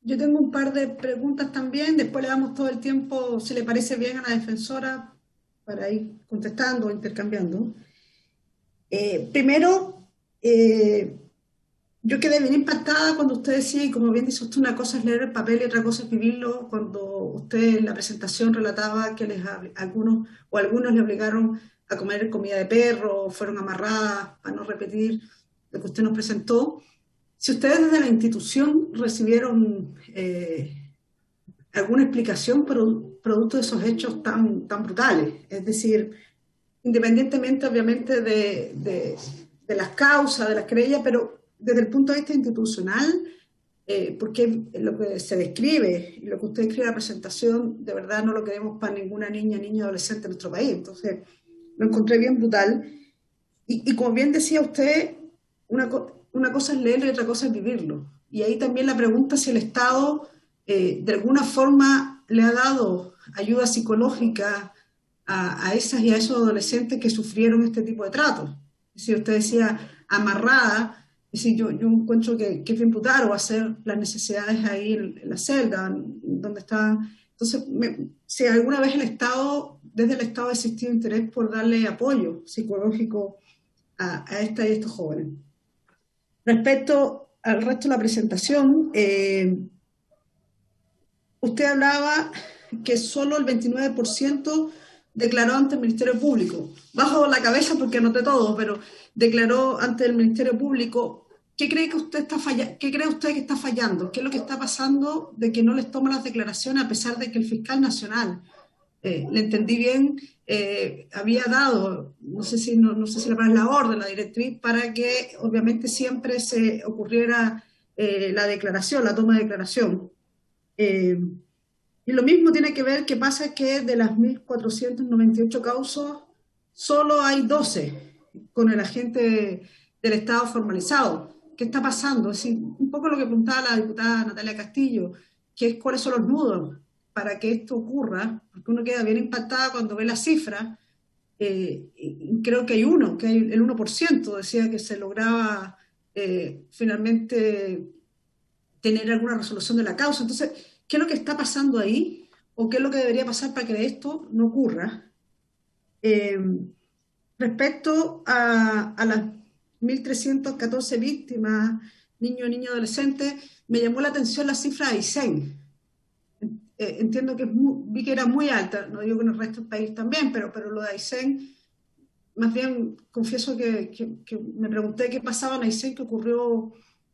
Yo tengo un par de preguntas también, después le damos todo el tiempo, si le parece bien, a la defensora para ir contestando o intercambiando. Primero, yo quedé bien impactada cuando usted decía, y como bien dice usted, una cosa es leer el papel y otra cosa es vivirlo, cuando usted en la presentación relataba que algunos le obligaron a comer comida de perro, fueron amarradas, para no repetir lo que usted nos presentó. Si ustedes desde la institución recibieron alguna explicación producto de esos hechos tan brutales, es decir, independientemente obviamente de las causas, de las querellas, pero desde el punto de vista institucional, porque lo que se describe y lo que usted escribe en la presentación, de verdad no lo queremos para ninguna niña, niño, adolescente en nuestro país. Entonces, lo encontré bien brutal. Y como bien decía usted, una cosa es leerlo y otra cosa es vivirlo. Y ahí también la pregunta si el Estado de alguna forma le ha dado ayuda psicológica a esas y a esos adolescentes que sufrieron este tipo de tratos. Es decir, usted decía amarrada, es decir, yo encuentro que es bien brutal, o hacer las necesidades ahí en la celda, donde estaban. Entonces, si alguna vez desde el Estado ha existido interés por darle apoyo psicológico a esta y estos jóvenes. Respecto al resto de la presentación, usted hablaba que solo el 29% declaró ante el Ministerio Público. Bajo la cabeza porque anoté todo, pero declaró ante el Ministerio Público. ¿Qué cree usted que está fallando? ¿Qué es lo que está pasando de que no les toman las declaraciones a pesar de que el fiscal nacional le entendí bien, había dado, no sé si la palabra es la orden, la directriz, para que obviamente siempre se ocurriera la declaración, la toma de declaración. Y lo mismo tiene que ver, que pasa que de las 1.498 causas, solo hay 12 con el agente del Estado formalizado. ¿Qué está pasando? Es decir, un poco lo que preguntaba la diputada Natalia Castillo, que es cuáles son los nudos para que esto ocurra, porque uno queda bien impactada cuando ve la cifra. Y creo que hay el 1% decía que se lograba finalmente tener alguna resolución de la causa. Entonces, ¿qué es lo que está pasando ahí? ¿O qué es lo que debería pasar para que esto no ocurra? Respecto a las 1.314 víctimas, niños, niñas, adolescentes, me llamó la atención la cifra de Aysén. Entiendo que vi que era muy alta, no digo que en el resto del país también, pero lo de Aysén, más bien confieso que me pregunté qué pasaba en Aysén, que ocurrió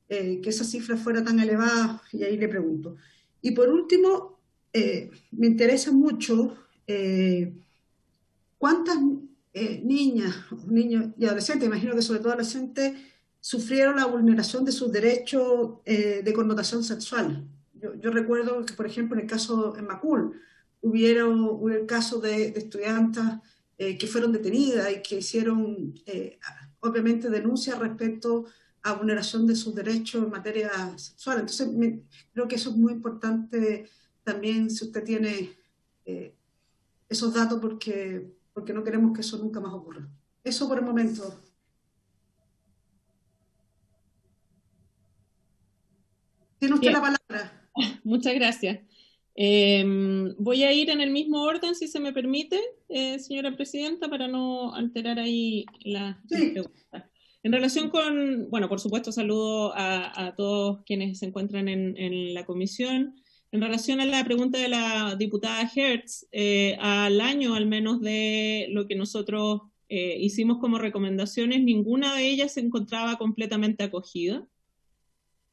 que esa cifra fuera tan elevada, y ahí le pregunto. Y por último, me interesa mucho cuántas niñas, niños y adolescentes, imagino que sobre todo adolescentes, sufrieron la vulneración de sus derechos de connotación sexual. Yo recuerdo que, por ejemplo, en el caso en Macul, hubo el caso de estudiantes que fueron detenidas y que hicieron, obviamente, denuncias respecto a vulneración de sus derechos en materia sexual. Entonces, creo que eso es muy importante también, si usted tiene esos datos, porque no queremos que eso nunca más ocurra. Eso por el momento. Tiene usted la palabra. Muchas gracias. Voy a ir en el mismo orden, si se me permite, señora presidenta, para no alterar ahí las preguntas. En relación con, bueno, por supuesto, saludo a todos quienes se encuentran en la comisión. En relación a la pregunta de la diputada Hertz, al año al menos de lo que nosotros hicimos como recomendaciones, ninguna de ellas se encontraba completamente acogida.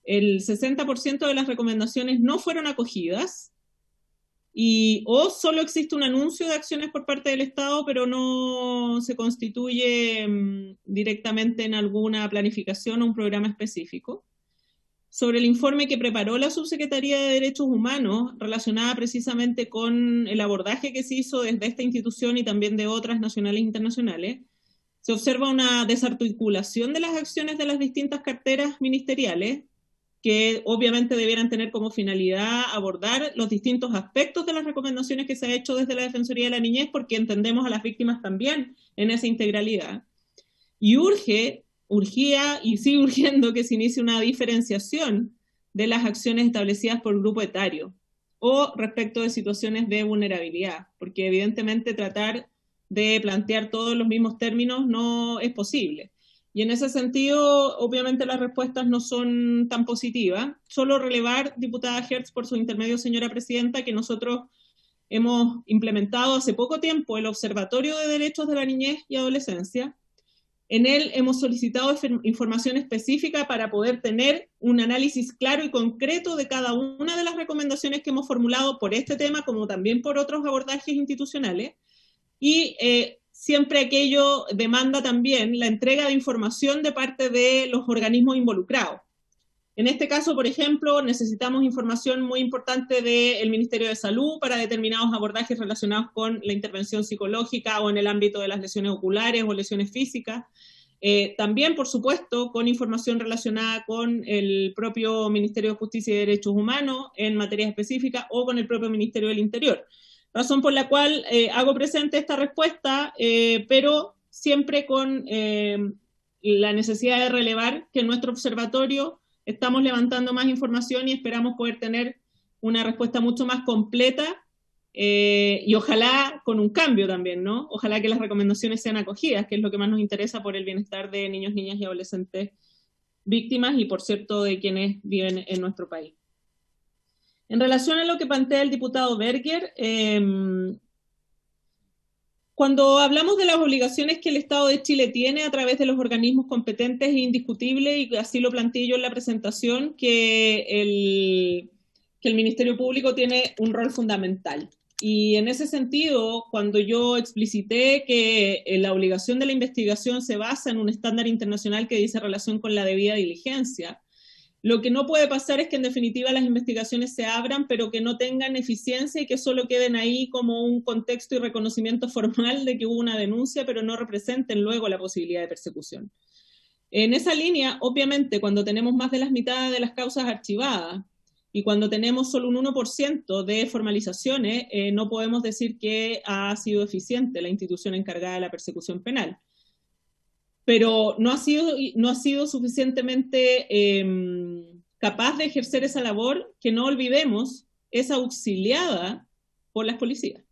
El 60% de las recomendaciones no fueron acogidas, o solo existe un anuncio de acciones por parte del Estado, pero no se constituye directamente en alguna planificación o un programa específico. Sobre el informe que preparó la Subsecretaría de Derechos Humanos, relacionada precisamente con el abordaje que se hizo desde esta institución y también de otras nacionales e internacionales, se observa una desarticulación de las acciones de las distintas carteras ministeriales, que obviamente debieran tener como finalidad abordar los distintos aspectos de las recomendaciones que se ha hecho desde la Defensoría de la Niñez, porque entendemos a las víctimas también en esa integralidad. Y urgía y sigue urgiendo que se inicie una diferenciación de las acciones establecidas por grupo etario o respecto de situaciones de vulnerabilidad, porque evidentemente tratar de plantear todos los mismos términos no es posible. Y en ese sentido, obviamente las respuestas no son tan positivas. Solo relevar, diputada Hertz, por su intermedio, señora presidenta, que nosotros hemos implementado hace poco tiempo el Observatorio de Derechos de la Niñez y Adolescencia. En él hemos solicitado información específica para poder tener un análisis claro y concreto de cada una de las recomendaciones que hemos formulado por este tema, como también por otros abordajes institucionales. Y siempre aquello demanda también la entrega de información de parte de los organismos involucrados. En este caso, por ejemplo, necesitamos información muy importante del Ministerio de Salud para determinados abordajes relacionados con la intervención psicológica o en el ámbito de las lesiones oculares o lesiones físicas. También, por supuesto, con información relacionada con el propio Ministerio de Justicia y Derechos Humanos en materias específicas o con el propio Ministerio del Interior. Razón por la cual hago presente esta respuesta, pero siempre con la necesidad de relevar que en nuestro observatorio estamos levantando más información y esperamos poder tener una respuesta mucho más completa y ojalá con un cambio también, ¿no? Ojalá que las recomendaciones sean acogidas, que es lo que más nos interesa por el bienestar de niños, niñas y adolescentes víctimas y, por cierto, de quienes viven en nuestro país. En relación a lo que plantea el diputado Berger, cuando hablamos de las obligaciones que el Estado de Chile tiene a través de los organismos competentes, es indiscutible, y así lo planteé yo en la presentación, que el Ministerio Público tiene un rol fundamental. Y en ese sentido, cuando yo explicité que la obligación de la investigación se basa en un estándar internacional que dice relación con la debida diligencia, lo que no puede pasar es que en definitiva las investigaciones se abran, pero que no tengan eficiencia y que solo queden ahí como un contexto y reconocimiento formal de que hubo una denuncia, pero no representen luego la posibilidad de persecución. En esa línea, obviamente, cuando tenemos más de la mitad de las causas archivadas, y cuando tenemos solo un 1% de formalizaciones, no podemos decir que ha sido eficiente la institución encargada de la persecución penal. Pero no ha sido suficientemente capaz de ejercer esa labor que, no olvidemos, es auxiliada por las policías.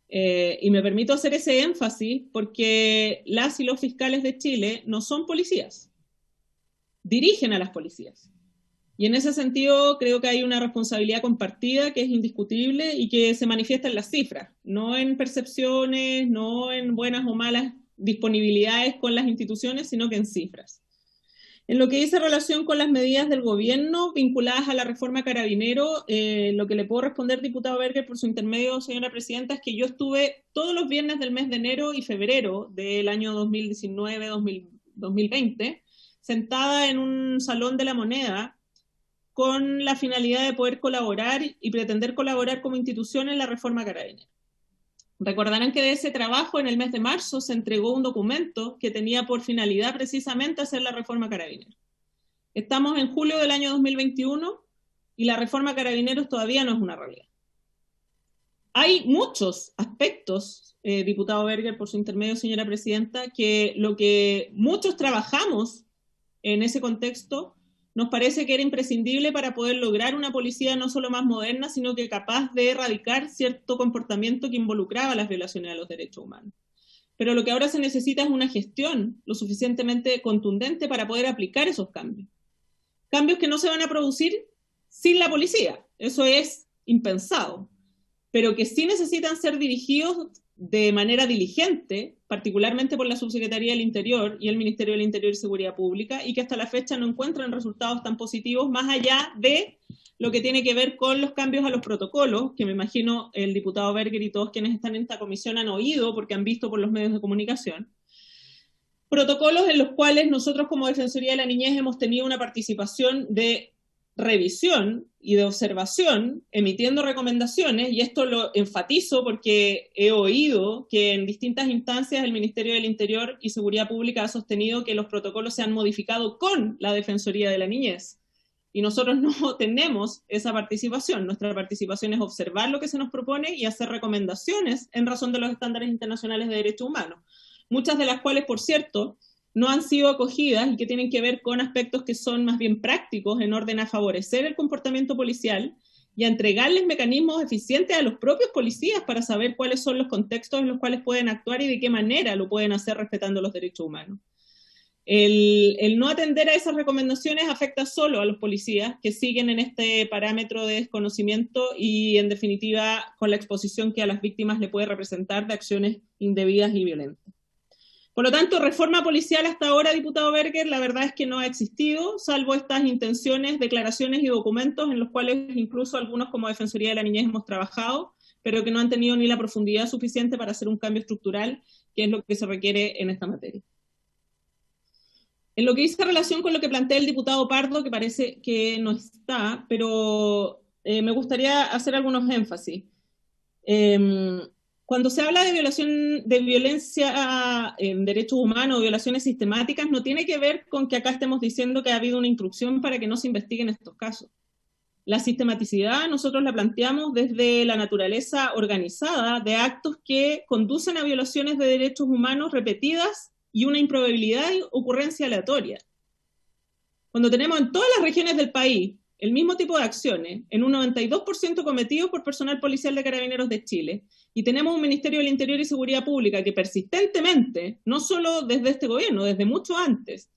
Y me permito hacer ese énfasis porque las y los fiscales de Chile no son policías, dirigen a las policías. Y en ese sentido creo que hay una responsabilidad compartida que es indiscutible y que se manifiesta en las cifras, no en percepciones, no en buenas o malas disponibilidades con las instituciones, sino que en cifras. En lo que dice relación con las medidas del gobierno vinculadas a la reforma Carabinero, lo que le puedo responder, diputado Berger, por su intermedio, señora presidenta, es que yo estuve todos los viernes del mes de enero y febrero del año 2019-2020 sentada en un salón de la Moneda con la finalidad de poder colaborar y pretender colaborar como institución en la reforma Carabinero. Recordarán que de ese trabajo en el mes de marzo se entregó un documento que tenía por finalidad precisamente hacer la reforma Carabinero. Estamos en julio del año 2021 y la reforma Carabineros todavía no es una realidad. Hay muchos aspectos, diputado Berger, por su intermedio, señora presidenta, que lo que muchos trabajamos en ese contexto nos parece que era imprescindible para poder lograr una policía no solo más moderna, sino que capaz de erradicar cierto comportamiento que involucraba las violaciones a los derechos humanos. Pero lo que ahora se necesita es una gestión lo suficientemente contundente para poder aplicar esos cambios. Cambios que no se van a producir sin la policía, eso es impensado, pero que sí necesitan ser dirigidos de manera diligente, particularmente por la Subsecretaría del Interior y el Ministerio del Interior y Seguridad Pública, y que hasta la fecha no encuentran resultados tan positivos, más allá de lo que tiene que ver con los cambios a los protocolos, que me imagino el diputado Berger y todos quienes están en esta comisión han oído porque han visto por los medios de comunicación. Protocolos en los cuales nosotros como Defensoría de la Niñez hemos tenido una participación de revisión y de observación, emitiendo recomendaciones, y esto lo enfatizo porque he oído que en distintas instancias el Ministerio del Interior y Seguridad Pública ha sostenido que los protocolos se han modificado con la Defensoría de la Niñez, y nosotros no tenemos esa participación. Nuestra participación es observar lo que se nos propone y hacer recomendaciones en razón de los estándares internacionales de derechos humanos, muchas de las cuales, por cierto, no han sido acogidas y que tienen que ver con aspectos que son más bien prácticos en orden a favorecer el comportamiento policial y a entregarles mecanismos eficientes a los propios policías para saber cuáles son los contextos en los cuales pueden actuar y de qué manera lo pueden hacer respetando los derechos humanos. El no atender a esas recomendaciones afecta solo a los policías que siguen en este parámetro de desconocimiento y, en definitiva, con la exposición que a las víctimas le puede representar de acciones indebidas y violentas. Por lo tanto, reforma policial hasta ahora, diputado Berger, la verdad es que no ha existido, salvo estas intenciones, declaraciones y documentos en los cuales incluso algunos como Defensoría de la Niñez hemos trabajado, pero que no han tenido ni la profundidad suficiente para hacer un cambio estructural, que es lo que se requiere en esta materia. En lo que dice relación con lo que plantea el diputado Pardo, que parece que no está, pero me gustaría hacer algunos énfasis. Cuando se habla de violencia en derechos humanos, violaciones sistemáticas, no tiene que ver con que acá estemos diciendo que ha habido una instrucción para que no se investiguen estos casos. La sistematicidad nosotros la planteamos desde la naturaleza organizada de actos que conducen a violaciones de derechos humanos repetidas y una improbabilidad de ocurrencia aleatoria. Cuando tenemos en todas las regiones del país el mismo tipo de acciones, en un 92% cometidos por personal policial de Carabineros de Chile, y tenemos un Ministerio del Interior y Seguridad Pública que persistentemente, no solo desde este gobierno, desde mucho antes,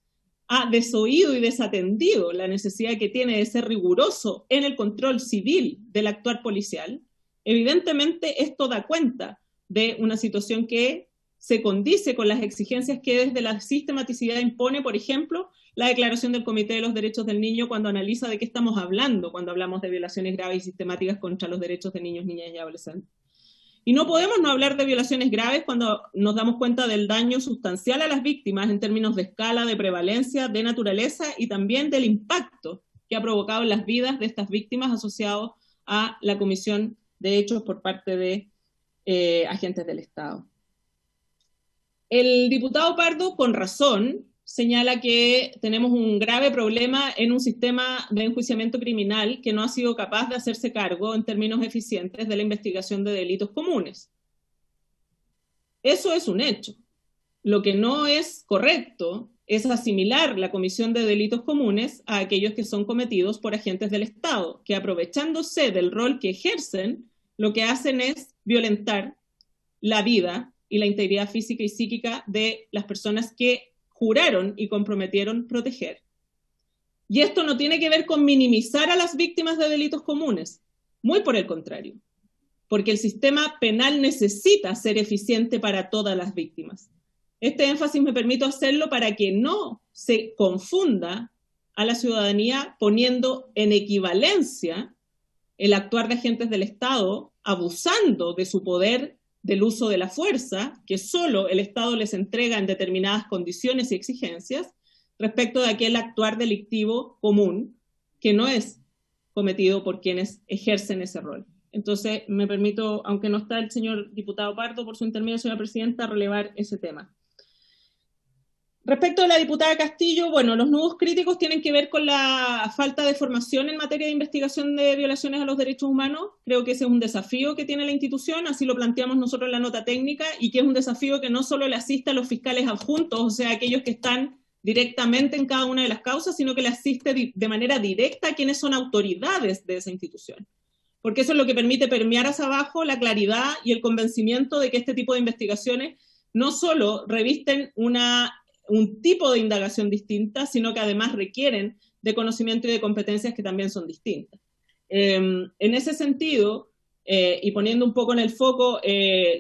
ha desoído y desatendido la necesidad que tiene de ser riguroso en el control civil del actuar policial, evidentemente esto da cuenta de una situación que se condice con las exigencias que desde la sistematicidad impone, por ejemplo, la Declaración del Comité de los Derechos del Niño cuando analiza de qué estamos hablando cuando hablamos de violaciones graves y sistemáticas contra los derechos de niños, niñas y adolescentes. Y no podemos no hablar de violaciones graves cuando nos damos cuenta del daño sustancial a las víctimas en términos de escala, de prevalencia, de naturaleza y también del impacto que ha provocado en las vidas de estas víctimas asociado a la comisión de hechos por parte de agentes del Estado. El diputado Pardo, con razón, señala que tenemos un grave problema en un sistema de enjuiciamiento criminal que no ha sido capaz de hacerse cargo en términos eficientes de la investigación de delitos comunes. Eso es un hecho. Lo que no es correcto es asimilar la comisión de delitos comunes a aquellos que son cometidos por agentes del Estado, que aprovechándose del rol que ejercen, lo que hacen es violentar la vida y la integridad física y psíquica de las personas que juraron y comprometieron proteger. Y esto no tiene que ver con minimizar a las víctimas de delitos comunes, muy por el contrario, porque el sistema penal necesita ser eficiente para todas las víctimas. Este énfasis me permito hacerlo para que no se confunda a la ciudadanía poniendo en equivalencia el actuar de agentes del Estado, abusando de su poder del uso de la fuerza, que solo el Estado les entrega en determinadas condiciones y exigencias, respecto de aquel actuar delictivo común, que no es cometido por quienes ejercen ese rol. Entonces, me permito, aunque no está el señor diputado Pardo, por su intermedio, señora presidenta, relevar ese tema. Respecto a la diputada Castillo, bueno, los nudos críticos tienen que ver con la falta de formación en materia de investigación de violaciones a los derechos humanos. Creo que ese es un desafío que tiene la institución, así lo planteamos nosotros en la nota técnica, y que es un desafío que no solo le asiste a los fiscales adjuntos, o sea, aquellos que están directamente en cada una de las causas, sino que le asiste de manera directa a quienes son autoridades de esa institución. Porque eso es lo que permite permear hacia abajo la claridad y el convencimiento de que este tipo de investigaciones no solo revisten un tipo de indagación distinta, sino que además requieren de conocimiento y de competencias que también son distintas. En ese sentido, y poniendo un poco en el foco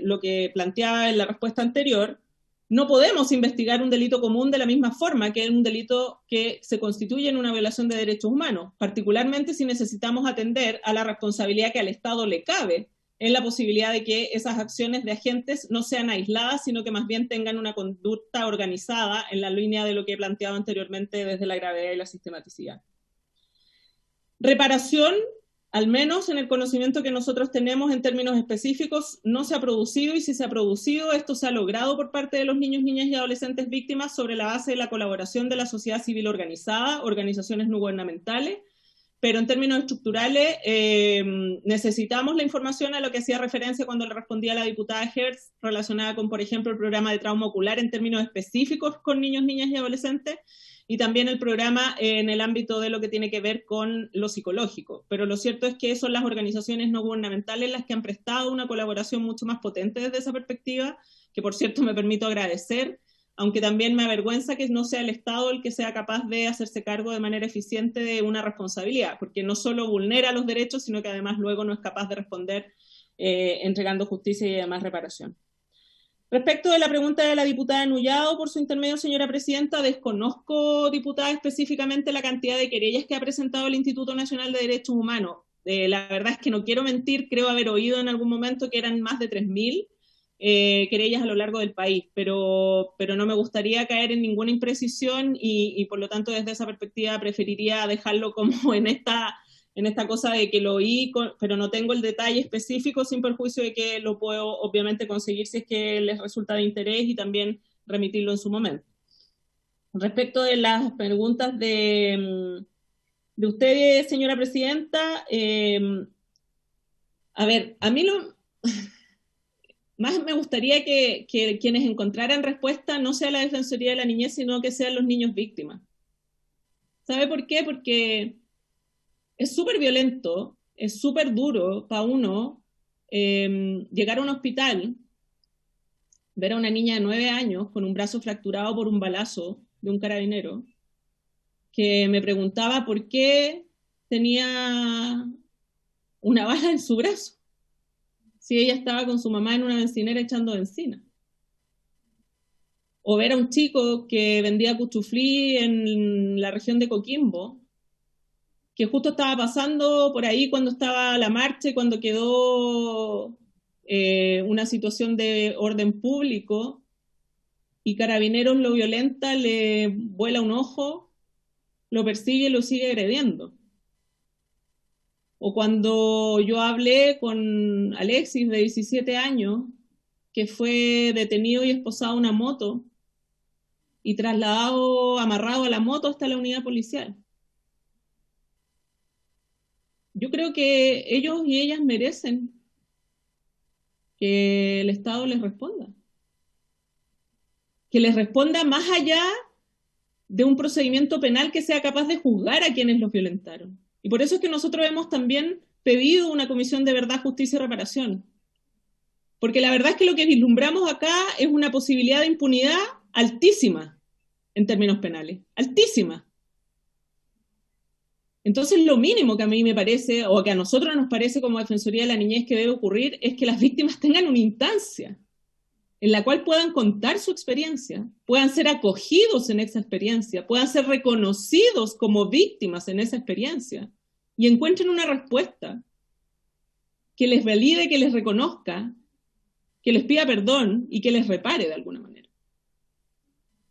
lo que planteaba en la respuesta anterior, no podemos investigar un delito común de la misma forma que un delito que se constituye en una violación de derechos humanos, particularmente si necesitamos atender a la responsabilidad que al Estado le cabe en la posibilidad de que esas acciones de agentes no sean aisladas, sino que más bien tengan una conducta organizada en la línea de lo que he planteado anteriormente desde la gravedad y la sistematicidad. Reparación, al menos en el conocimiento que nosotros tenemos en términos específicos, no se ha producido, y si se ha producido, esto se ha logrado por parte de los niños, niñas y adolescentes víctimas sobre la base de la colaboración de la sociedad civil organizada, organizaciones no gubernamentales, pero en términos estructurales necesitamos la información a lo que hacía referencia cuando le respondía a la diputada Hertz relacionada con, por ejemplo, el programa de trauma ocular en términos específicos con niños, niñas y adolescentes, y también el programa en el ámbito de lo que tiene que ver con lo psicológico. Pero lo cierto es que son las organizaciones no gubernamentales las que han prestado una colaboración mucho más potente desde esa perspectiva, que por cierto me permito agradecer, aunque también me avergüenza que no sea el Estado el que sea capaz de hacerse cargo de manera eficiente de una responsabilidad, porque no solo vulnera los derechos, sino que además luego no es capaz de responder entregando justicia y además reparación. Respecto de la pregunta de la diputada Nullado, por su intermedio, señora presidenta, desconozco, diputada, específicamente la cantidad de querellas que ha presentado el Instituto Nacional de Derechos Humanos. La verdad es que no quiero mentir, creo haber oído en algún momento que eran más de 3.000. Querellas a lo largo del país, pero no me gustaría caer en ninguna imprecisión y por lo tanto desde esa perspectiva preferiría dejarlo como en esta cosa de que lo oí, pero no tengo el detalle específico, sin perjuicio de que lo puedo obviamente conseguir si es que les resulta de interés y también remitirlo en su momento. Respecto de las preguntas de usted, señora presidenta, a ver, a mí más me gustaría que quienes encontraran respuesta no sea la Defensoría de la Niñez, sino que sean los niños víctimas. ¿Sabe por qué? Porque es súper violento, es súper duro para uno llegar a un hospital, ver a una niña de 9 años con un brazo fracturado por un balazo de un carabinero, que me preguntaba por qué tenía una bala en su brazo, si ella estaba con su mamá en una bencinera echando benzina. o ver a un chico que vendía cuchuflí en la región de Coquimbo, que justo estaba pasando por ahí cuando estaba la marcha y cuando quedó una situación de orden público y Carabineros lo violenta, le vuela un ojo, lo persigue y lo sigue agrediendo. O cuando yo hablé con Alexis, de 17 años, que fue detenido y esposado a una moto y trasladado, amarrado a la moto hasta la unidad policial. Yo creo que ellos y ellas merecen que el Estado les responda. Que les responda más allá de un procedimiento penal que sea capaz de juzgar a quienes los violentaron. Y por eso es que nosotros hemos también pedido una comisión de verdad, justicia y reparación. Porque la verdad es que lo que vislumbramos acá es una posibilidad de impunidad altísima en términos penales, altísima. Entonces lo mínimo que a mí me parece, o que a nosotros nos parece como Defensoría de la Niñez que debe ocurrir, es que las víctimas tengan una instancia en la cual puedan contar su experiencia, puedan ser acogidos en esa experiencia, puedan ser reconocidos como víctimas en esa experiencia y encuentren una respuesta que les valide, que les reconozca, que les pida perdón y que les repare de alguna manera.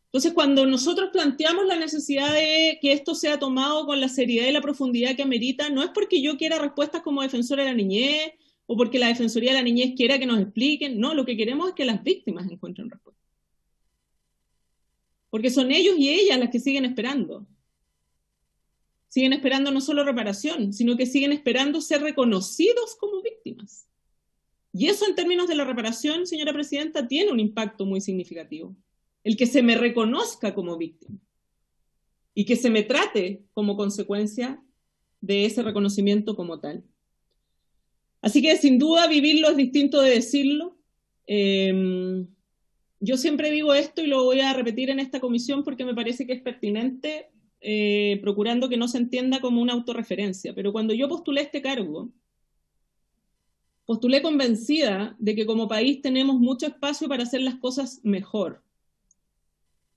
Entonces, cuando nosotros planteamos la necesidad de que esto sea tomado con la seriedad y la profundidad que amerita, no es porque yo quiera respuestas como defensora de la niñez o porque la Defensoría de la Niñez quiera que nos expliquen. No, lo que queremos es que las víctimas encuentren respuesta. Porque son ellos y ellas las que siguen esperando. Siguen esperando no solo reparación, sino que siguen esperando ser reconocidos como víctimas. Y eso en términos de la reparación, señora presidenta, tiene un impacto muy significativo. El que se me reconozca como víctima y que se me trate como consecuencia de ese reconocimiento como tal. Así que sin duda vivirlo es distinto de decirlo. Yo siempre digo esto y lo voy a repetir en esta comisión porque me parece que es pertinente, procurando que no se entienda como una autorreferencia. Pero cuando yo postulé este cargo, postulé convencida de que como país tenemos mucho espacio para hacer las cosas mejor,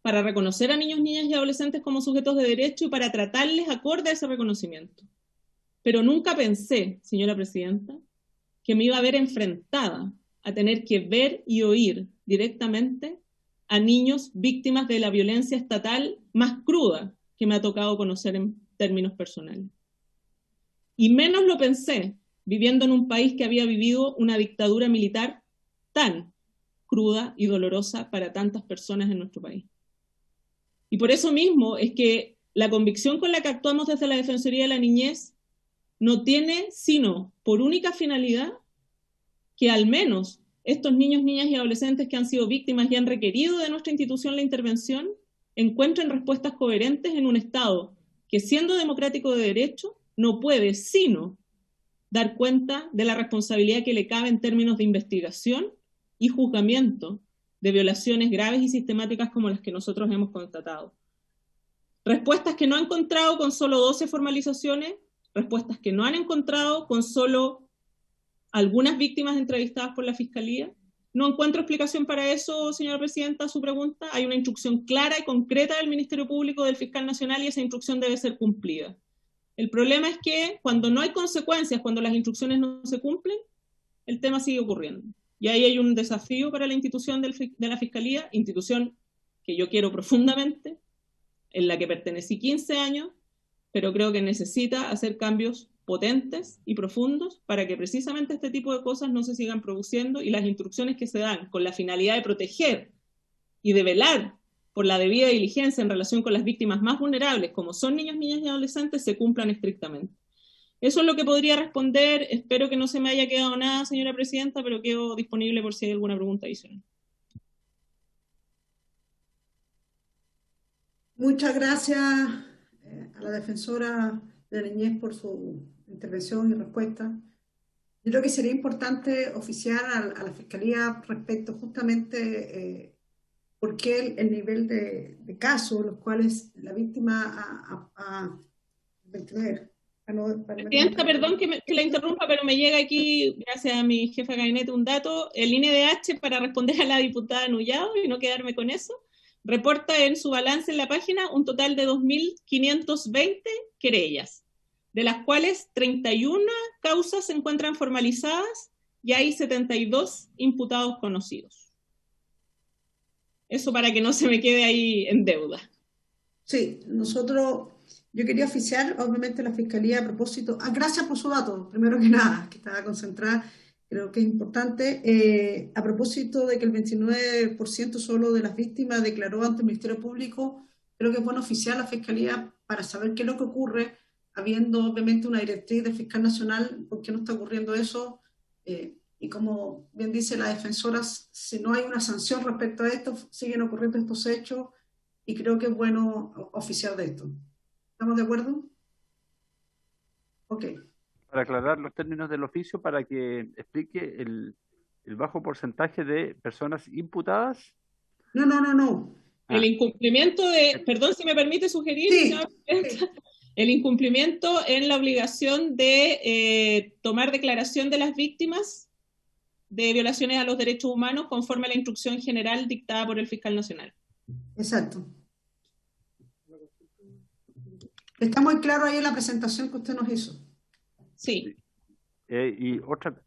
para reconocer a niños, niñas y adolescentes como sujetos de derecho y para tratarles acorde a ese reconocimiento. Pero nunca pensé, señora presidenta, que me iba a ver enfrentada a tener que ver y oír directamente a niños víctimas de la violencia estatal más cruda que me ha tocado conocer en términos personales. Y menos lo pensé viviendo en un país que había vivido una dictadura militar tan cruda y dolorosa para tantas personas en nuestro país. Y por eso mismo es que la convicción con la que actuamos desde la Defensoría de la Niñez no tiene sino por única finalidad que al menos estos niños, niñas y adolescentes que han sido víctimas y han requerido de nuestra institución la intervención encuentren respuestas coherentes en un Estado que, siendo democrático de derecho, no puede sino dar cuenta de la responsabilidad que le cabe en términos de investigación y juzgamiento de violaciones graves y sistemáticas como las que nosotros hemos constatado. Respuestas que no han encontrado con solo 12 formalizaciones, respuestas que no han encontrado con solo algunas víctimas entrevistadas por la Fiscalía. No encuentro explicación para eso, señora presidenta, a su pregunta. Hay una instrucción clara y concreta del Ministerio Público, del Fiscal Nacional, y esa instrucción debe ser cumplida. El problema es que cuando no hay consecuencias, cuando las instrucciones no se cumplen, el tema sigue ocurriendo. Y ahí hay un desafío para la institución de la Fiscalía, institución que yo quiero profundamente, en la que pertenecí 15 años, pero creo que necesita hacer cambios potentes y profundos para que precisamente este tipo de cosas no se sigan produciendo y las instrucciones que se dan con la finalidad de proteger y de velar por la debida diligencia en relación con las víctimas más vulnerables, como son niños, niñas y adolescentes, se cumplan estrictamente. Eso es lo que podría responder. Espero que no se me haya quedado nada, señora presidenta, pero quedo disponible por si hay alguna pregunta adicional. Muchas gracias a la defensora de la niñez por su intervención y respuesta. Yo creo que sería importante oficiar a la Fiscalía respecto justamente por qué el nivel de casos los cuales la víctima Presidenta, perdón que la interrumpa, pero me llega aquí, gracias a mi jefa de gabinete, un dato, el INDH, para responder a la diputada Nullado y no quedarme con eso. reporta en su balance en la página un total de 2.520 querellas, de las cuales 31 causas se encuentran formalizadas y hay 72 imputados conocidos. Eso para que no se me quede ahí en deuda. Sí, yo quería oficiar, obviamente, la Fiscalía a propósito. Gracias por su dato, primero que nada, que estaba concentrada, creo que es importante. A propósito de que el 29% solo de las víctimas declaró ante el Ministerio Público, creo que es bueno oficiar la Fiscalía para saber qué es lo que ocurre, habiendo obviamente una directriz del Fiscal Nacional, por qué no está ocurriendo eso. Y como bien dice la defensora, si no hay una sanción respecto a esto, siguen ocurriendo estos hechos y creo que es bueno oficiar de esto. ¿Estamos de acuerdo? Ok. Para aclarar los términos del oficio, para que explique el bajo porcentaje de personas imputadas. No. El incumplimiento perdón si me permite sugerir, sí. El incumplimiento en la obligación de tomar declaración de las víctimas de violaciones a los derechos humanos conforme a la instrucción general dictada por el Fiscal Nacional. Exacto. Está muy claro ahí en la presentación que usted nos hizo. Sí. Y otra,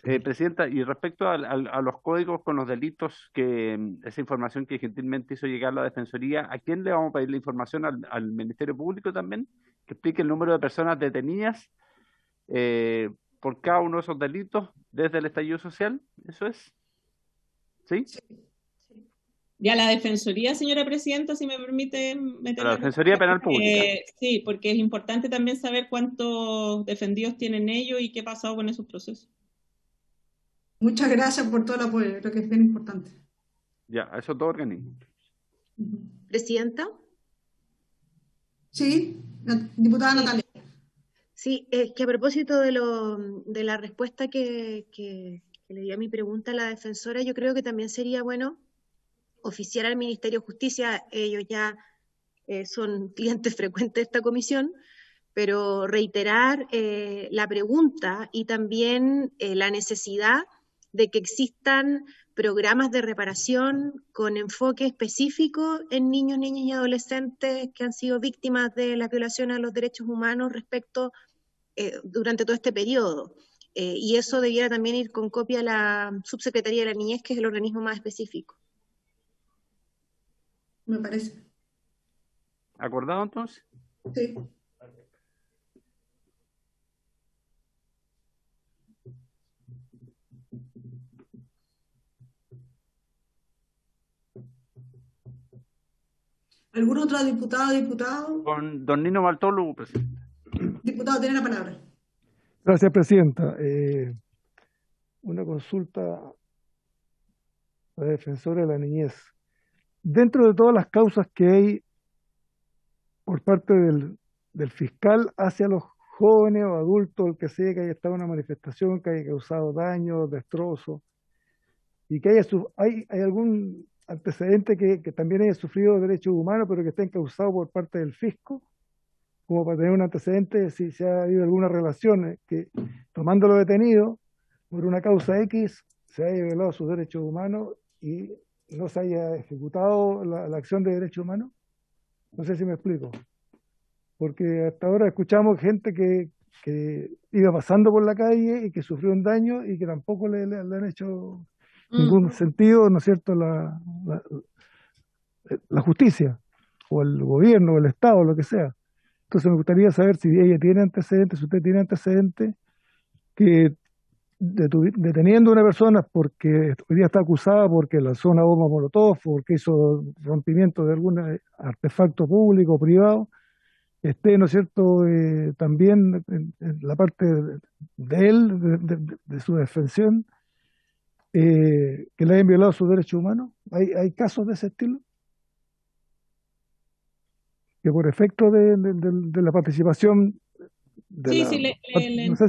Presidenta, y respecto a los códigos con los delitos, esa información que gentilmente hizo llegar la Defensoría, ¿a quién le vamos a pedir la información? ¿Al Ministerio Público también? Que explique el número de personas detenidas por cada uno de esos delitos desde el estallido social. ¿Eso es? ¿Sí? Ya la Defensoría, señora Presidenta, si me permite meter la Defensoría Penal Pública. Sí, porque es importante también saber cuántos defendidos tienen ellos y qué ha pasado con esos procesos. Muchas gracias por todo el apoyo, creo que es bien importante. Ya, a esos dos organismos. ¿Presidenta? Sí, diputada Natalia. Sí, es que a propósito de la respuesta que le dio a mi pregunta a la defensora, yo creo que también sería bueno oficiar al Ministerio de Justicia. Ellos ya son clientes frecuentes de esta comisión, pero reiterar la pregunta y también la necesidad de que existan programas de reparación con enfoque específico en niños, niñas y adolescentes que han sido víctimas de las violaciones a los derechos humanos durante todo este periodo. Y eso debiera también ir con copia a la Subsecretaría de la Niñez, que es el organismo más específico. Me parece. ¿Acordado entonces? Sí. ¿Algún otro diputado? Con don Nino Bartolo, presidente. Diputado, tiene la palabra. Gracias, presidenta. Una consulta a la defensora de la niñez. Dentro de todas las causas que hay por parte del fiscal hacia los jóvenes o adultos, el que sea que haya estado en una manifestación, que haya causado daños, destrozos, y que hay algún antecedente que también haya sufrido derechos humanos, pero que esté causado por parte del fisco, como para tener un antecedente si se ha habido alguna relación que, tomándolo detenido por una causa X, se haya violado sus derechos humanos y no se haya ejecutado la acción de derechos humanos. No sé si me explico. Porque hasta ahora escuchamos gente que iba pasando por la calle y que sufrió un daño y que tampoco le han hecho ningún sentido, ¿no es cierto?, la justicia, o el gobierno, o el Estado, lo que sea. Entonces me gustaría saber si ella tiene antecedentes, si usted tiene antecedentes, que deteniendo a una persona porque hoy día está acusada porque lanzó una bomba molotov, porque hizo rompimiento de algún artefacto público o privado, esté, ¿no es cierto?, también en la parte de él, de su defensión, que le hayan violado sus derechos humanos. ¿Hay casos de ese estilo? Que por efecto de la participación no sé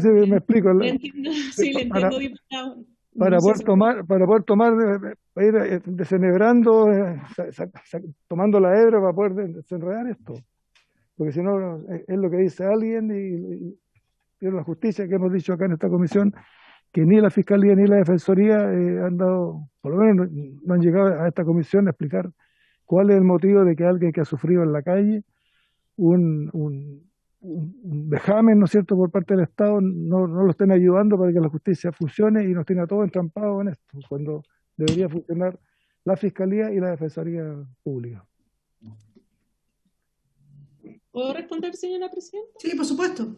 si me explico. Le entiendo, diputado. Para poder tomar, para ir desenhebrando, tomando la hebra para poder desenredar esto. Porque si no, es lo que dice alguien y la justicia que hemos dicho acá en esta comisión, que ni la Fiscalía ni la Defensoría han dado, por lo menos no han llegado a esta comisión a explicar cuál es el motivo de que alguien que ha sufrido en la calle un vejamen, ¿no es cierto?, por parte del Estado, no lo estén ayudando para que la justicia funcione y nos tiene a todos entrampados en esto, cuando debería funcionar la Fiscalía y la Defensoría Pública. ¿Puedo responder, señora presidenta? Sí, por supuesto.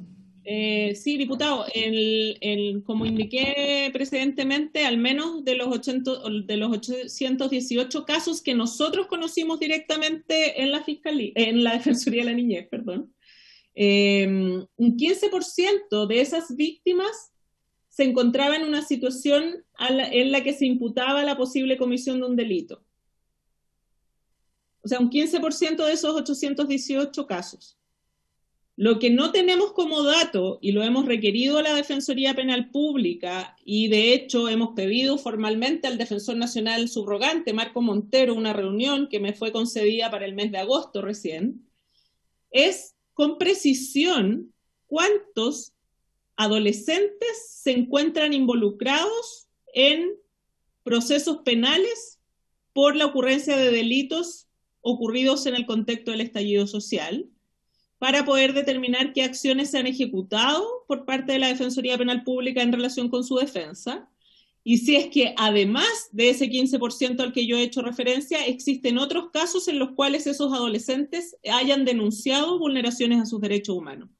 Sí, diputado, como indiqué precedentemente, al menos de los 818 casos que nosotros conocimos directamente en la Fiscalía, en la Defensoría de la Niñez, perdón, un 15% de esas víctimas se encontraba en una situación en la que se imputaba la posible comisión de un delito. O sea, un 15% de esos 818 casos. Lo que no tenemos como dato, y lo hemos requerido a la Defensoría Penal Pública, y de hecho hemos pedido formalmente al Defensor Nacional subrogante, Marco Montero, una reunión que me fue concedida para el mes de agosto recién, es con precisión cuántos adolescentes se encuentran involucrados en procesos penales por la ocurrencia de delitos ocurridos en el contexto del estallido social, para poder determinar qué acciones se han ejecutado por parte de la Defensoría Penal Pública en relación con su defensa, y si es que además de ese 15% al que yo he hecho referencia, existen otros casos en los cuales esos adolescentes hayan denunciado vulneraciones a sus derechos humanos.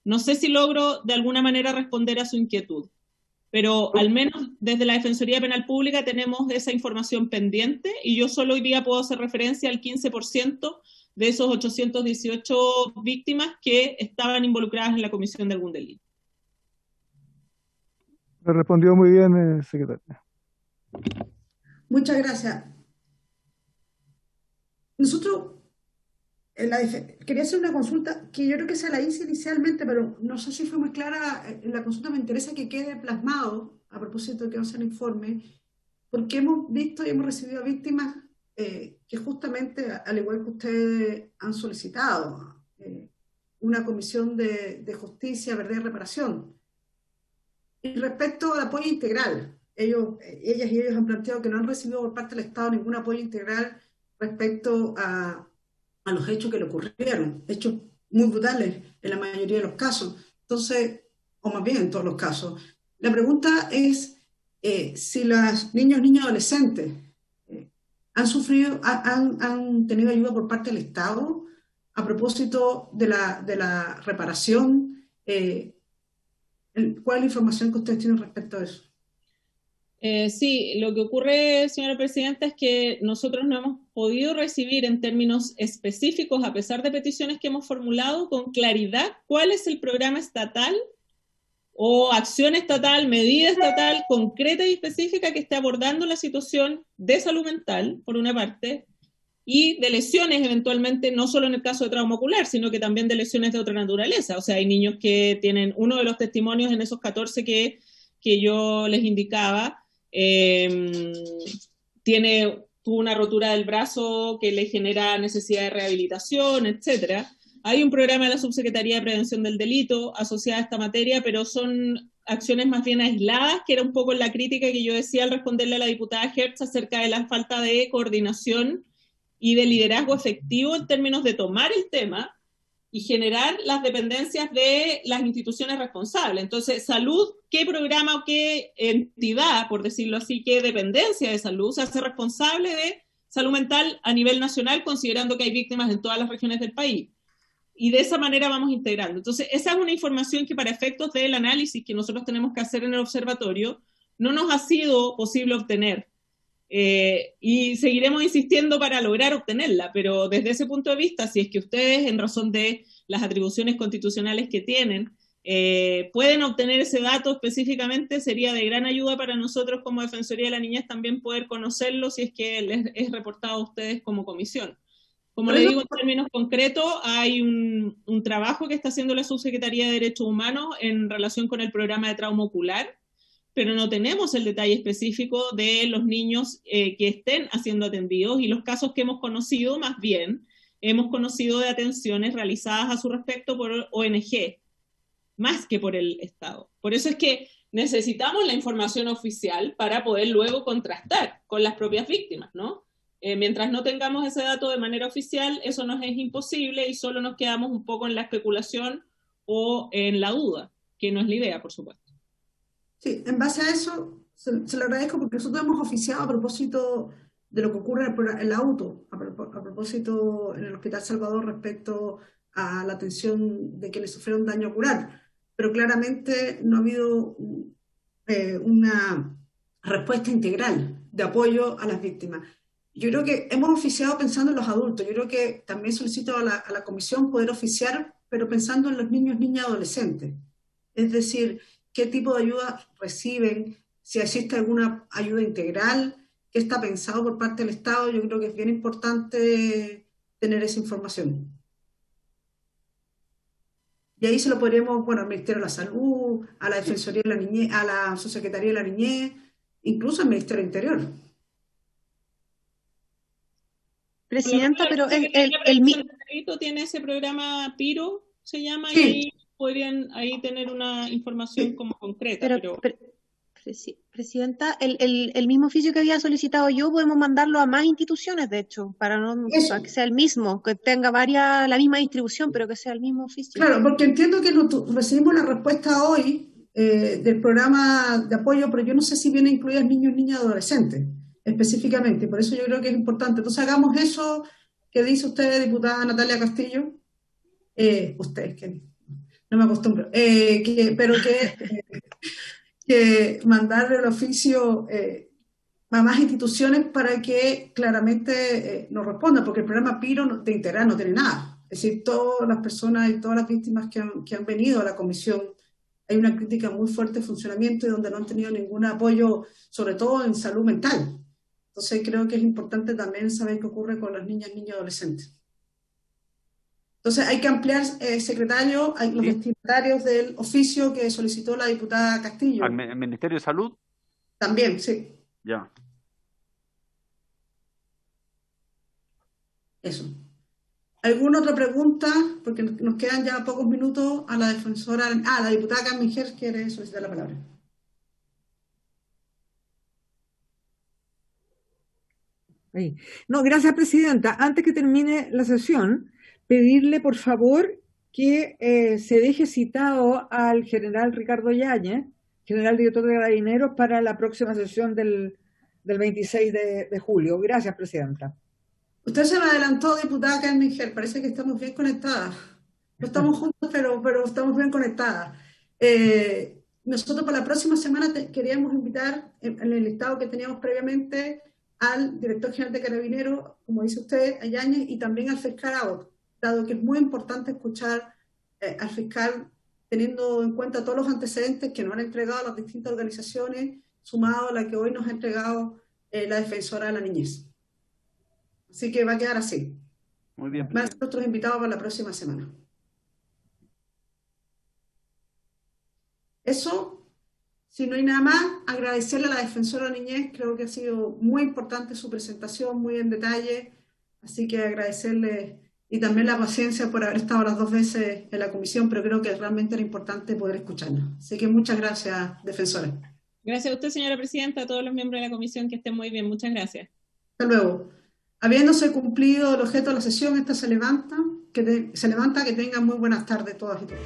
No sé si logro de alguna manera responder a su inquietud, pero al menos desde la Defensoría Penal Pública tenemos esa información pendiente, y yo solo hoy día puedo hacer referencia al 15% de esos 818 víctimas que estaban involucradas en la comisión de algún delito. Me respondió muy bien, secretaria. Muchas gracias. Nosotros, quería hacer una consulta que yo creo que se la hice inicialmente, pero no sé si fue muy clara en la consulta. Me interesa que quede plasmado, a propósito de que vamos a hacer el informe, porque hemos visto y hemos recibido víctimas que justamente, al igual que ustedes han solicitado, una comisión de justicia, verdad y reparación. Y respecto al apoyo integral, ellas y ellos han planteado que no han recibido por parte del Estado ningún apoyo integral respecto a los hechos que le ocurrieron, hechos muy brutales en la mayoría de los casos. Entonces, o más bien en todos los casos. La pregunta es si los niños adolescentes han tenido ayuda por parte del Estado a propósito de la reparación. ¿Cuál es la información que ustedes tienen respecto a eso? Sí, lo que ocurre, señora presidenta, es que nosotros no hemos podido recibir en términos específicos, a pesar de peticiones que hemos formulado, con claridad cuál es el programa estatal o acción estatal, medida estatal concreta y específica que esté abordando la situación de salud mental, por una parte, y de lesiones eventualmente, no solo en el caso de trauma ocular, sino que también de lesiones de otra naturaleza. O sea, hay niños que tienen, uno de los testimonios en esos 14 que yo les indicaba, tuvo una rotura del brazo que le genera necesidad de rehabilitación, etcétera. Hay un programa de la Subsecretaría de Prevención del Delito asociada a esta materia, pero son acciones más bien aisladas, que era un poco la crítica que yo decía al responderle a la diputada Hertz acerca de la falta de coordinación y de liderazgo efectivo en términos de tomar el tema y generar las dependencias de las instituciones responsables. Entonces, salud, ¿qué programa o qué entidad, por decirlo así, qué dependencia de salud se hace responsable de salud mental a nivel nacional, considerando que hay víctimas en todas las regiones del país? Y de esa manera vamos integrando. Entonces, esa es una información que para efectos del análisis que nosotros tenemos que hacer en el observatorio, no nos ha sido posible obtener. Y seguiremos insistiendo para lograr obtenerla, pero desde ese punto de vista, si es que ustedes, en razón de las atribuciones constitucionales que tienen, pueden obtener ese dato específicamente, sería de gran ayuda para nosotros como Defensoría de la Niñez también poder conocerlo si es que les es reportado a ustedes como comisión. Como le digo, en términos concretos, hay un trabajo que está haciendo la Subsecretaría de Derechos Humanos en relación con el programa de trauma ocular, pero no tenemos el detalle específico de los niños que estén siendo atendidos, y los casos que hemos conocido, más bien, hemos conocido de atenciones realizadas a su respecto por ONG, más que por el Estado. Por eso es que necesitamos la información oficial para poder luego contrastar con las propias víctimas, ¿no? Mientras no tengamos ese dato de manera oficial, eso nos es imposible y solo nos quedamos un poco en la especulación o en la duda, que no es la idea, por supuesto. Sí, en base a eso, se lo agradezco porque nosotros hemos oficiado a propósito de lo que ocurre en el auto, a propósito en el Hospital Salvador respecto a la atención de quienes sufrieron daño ocular, pero claramente no ha habido una respuesta integral de apoyo a las víctimas. Yo creo que hemos oficiado pensando en los adultos. Yo creo que también solicito a la comisión poder oficiar, pero pensando en los niños, niñas, adolescentes. Es decir, qué tipo de ayuda reciben, si existe alguna ayuda integral, qué está pensado por parte del Estado. Yo creo que es bien importante tener esa información. Y ahí se lo podremos, bueno, al Ministerio de la Salud, a la Defensoría de la Niñez, a la Subsecretaría de la Niñez, incluso al Ministerio del Interior. Presidenta, pero el tiene ese programa PIRO, se llama, sí. Y ahí podrían tener una información como concreta. Presidenta, el mismo oficio que había solicitado yo, podemos mandarlo a más instituciones, de hecho, para que sea el mismo, que tenga la misma distribución, pero que sea el mismo oficio. Claro, porque entiendo que recibimos la respuesta hoy del programa de apoyo, pero yo no sé si vienen incluidas niños, niñas, adolescentes, específicamente, por eso yo creo que es importante. Entonces hagamos eso que dice usted, diputada Natalia Castillo, usted, que no me acostumbro, que mandarle el oficio a más instituciones para que claramente nos respondan, porque el programa PIRO de integral no tiene nada. Es decir, todas las personas y todas las víctimas que han venido a la comisión, hay una crítica muy fuerte de funcionamiento y donde no han tenido ningún apoyo, sobre todo en salud mental. Entonces creo que es importante también saber qué ocurre con las niñas, niños y adolescentes. Entonces hay que ampliar, secretario, los destinatarios del oficio que solicitó la diputada Castillo. ¿Al Ministerio de Salud? También, sí. Ya. Eso. ¿Alguna otra pregunta? Porque nos quedan ya pocos minutos a la defensora. La diputada Carmen Gers quiere solicitar la palabra. Ahí. No, gracias, presidenta. Antes que termine la sesión, pedirle, por favor, que se deje citado al general Ricardo Yáñez, general director de Carabineros, para la próxima sesión del 26 de julio. Gracias, presidenta. Usted se me adelantó, diputada Carmen Gers. Parece que estamos bien conectadas. No estamos juntos, pero estamos bien conectadas. Nosotros para la próxima semana queríamos invitar, en el listado que teníamos previamente, al director general de Carabineros, como dice usted, a Yáñez, y también al fiscal Abbott, dado que es muy importante escuchar al fiscal, teniendo en cuenta todos los antecedentes que nos han entregado las distintas organizaciones, sumado a la que hoy nos ha entregado la defensora de la niñez. Así que va a quedar así. Muy bien. Van a ser nuestros invitados para la próxima semana. Eso, si no hay nada más, agradecerle a la defensora de la niñez. Creo que ha sido muy importante su presentación, muy en detalle. Así que agradecerle y también la paciencia por haber estado las 2 veces en la comisión, pero creo que realmente era importante poder escucharla. Así que muchas gracias, defensora. Gracias a usted, señora presidenta, a todos los miembros de la comisión, que estén muy bien. Muchas gracias. Hasta luego. Habiéndose cumplido el objeto de la sesión, esta se levanta. Que tengan muy buenas tardes todas y todos.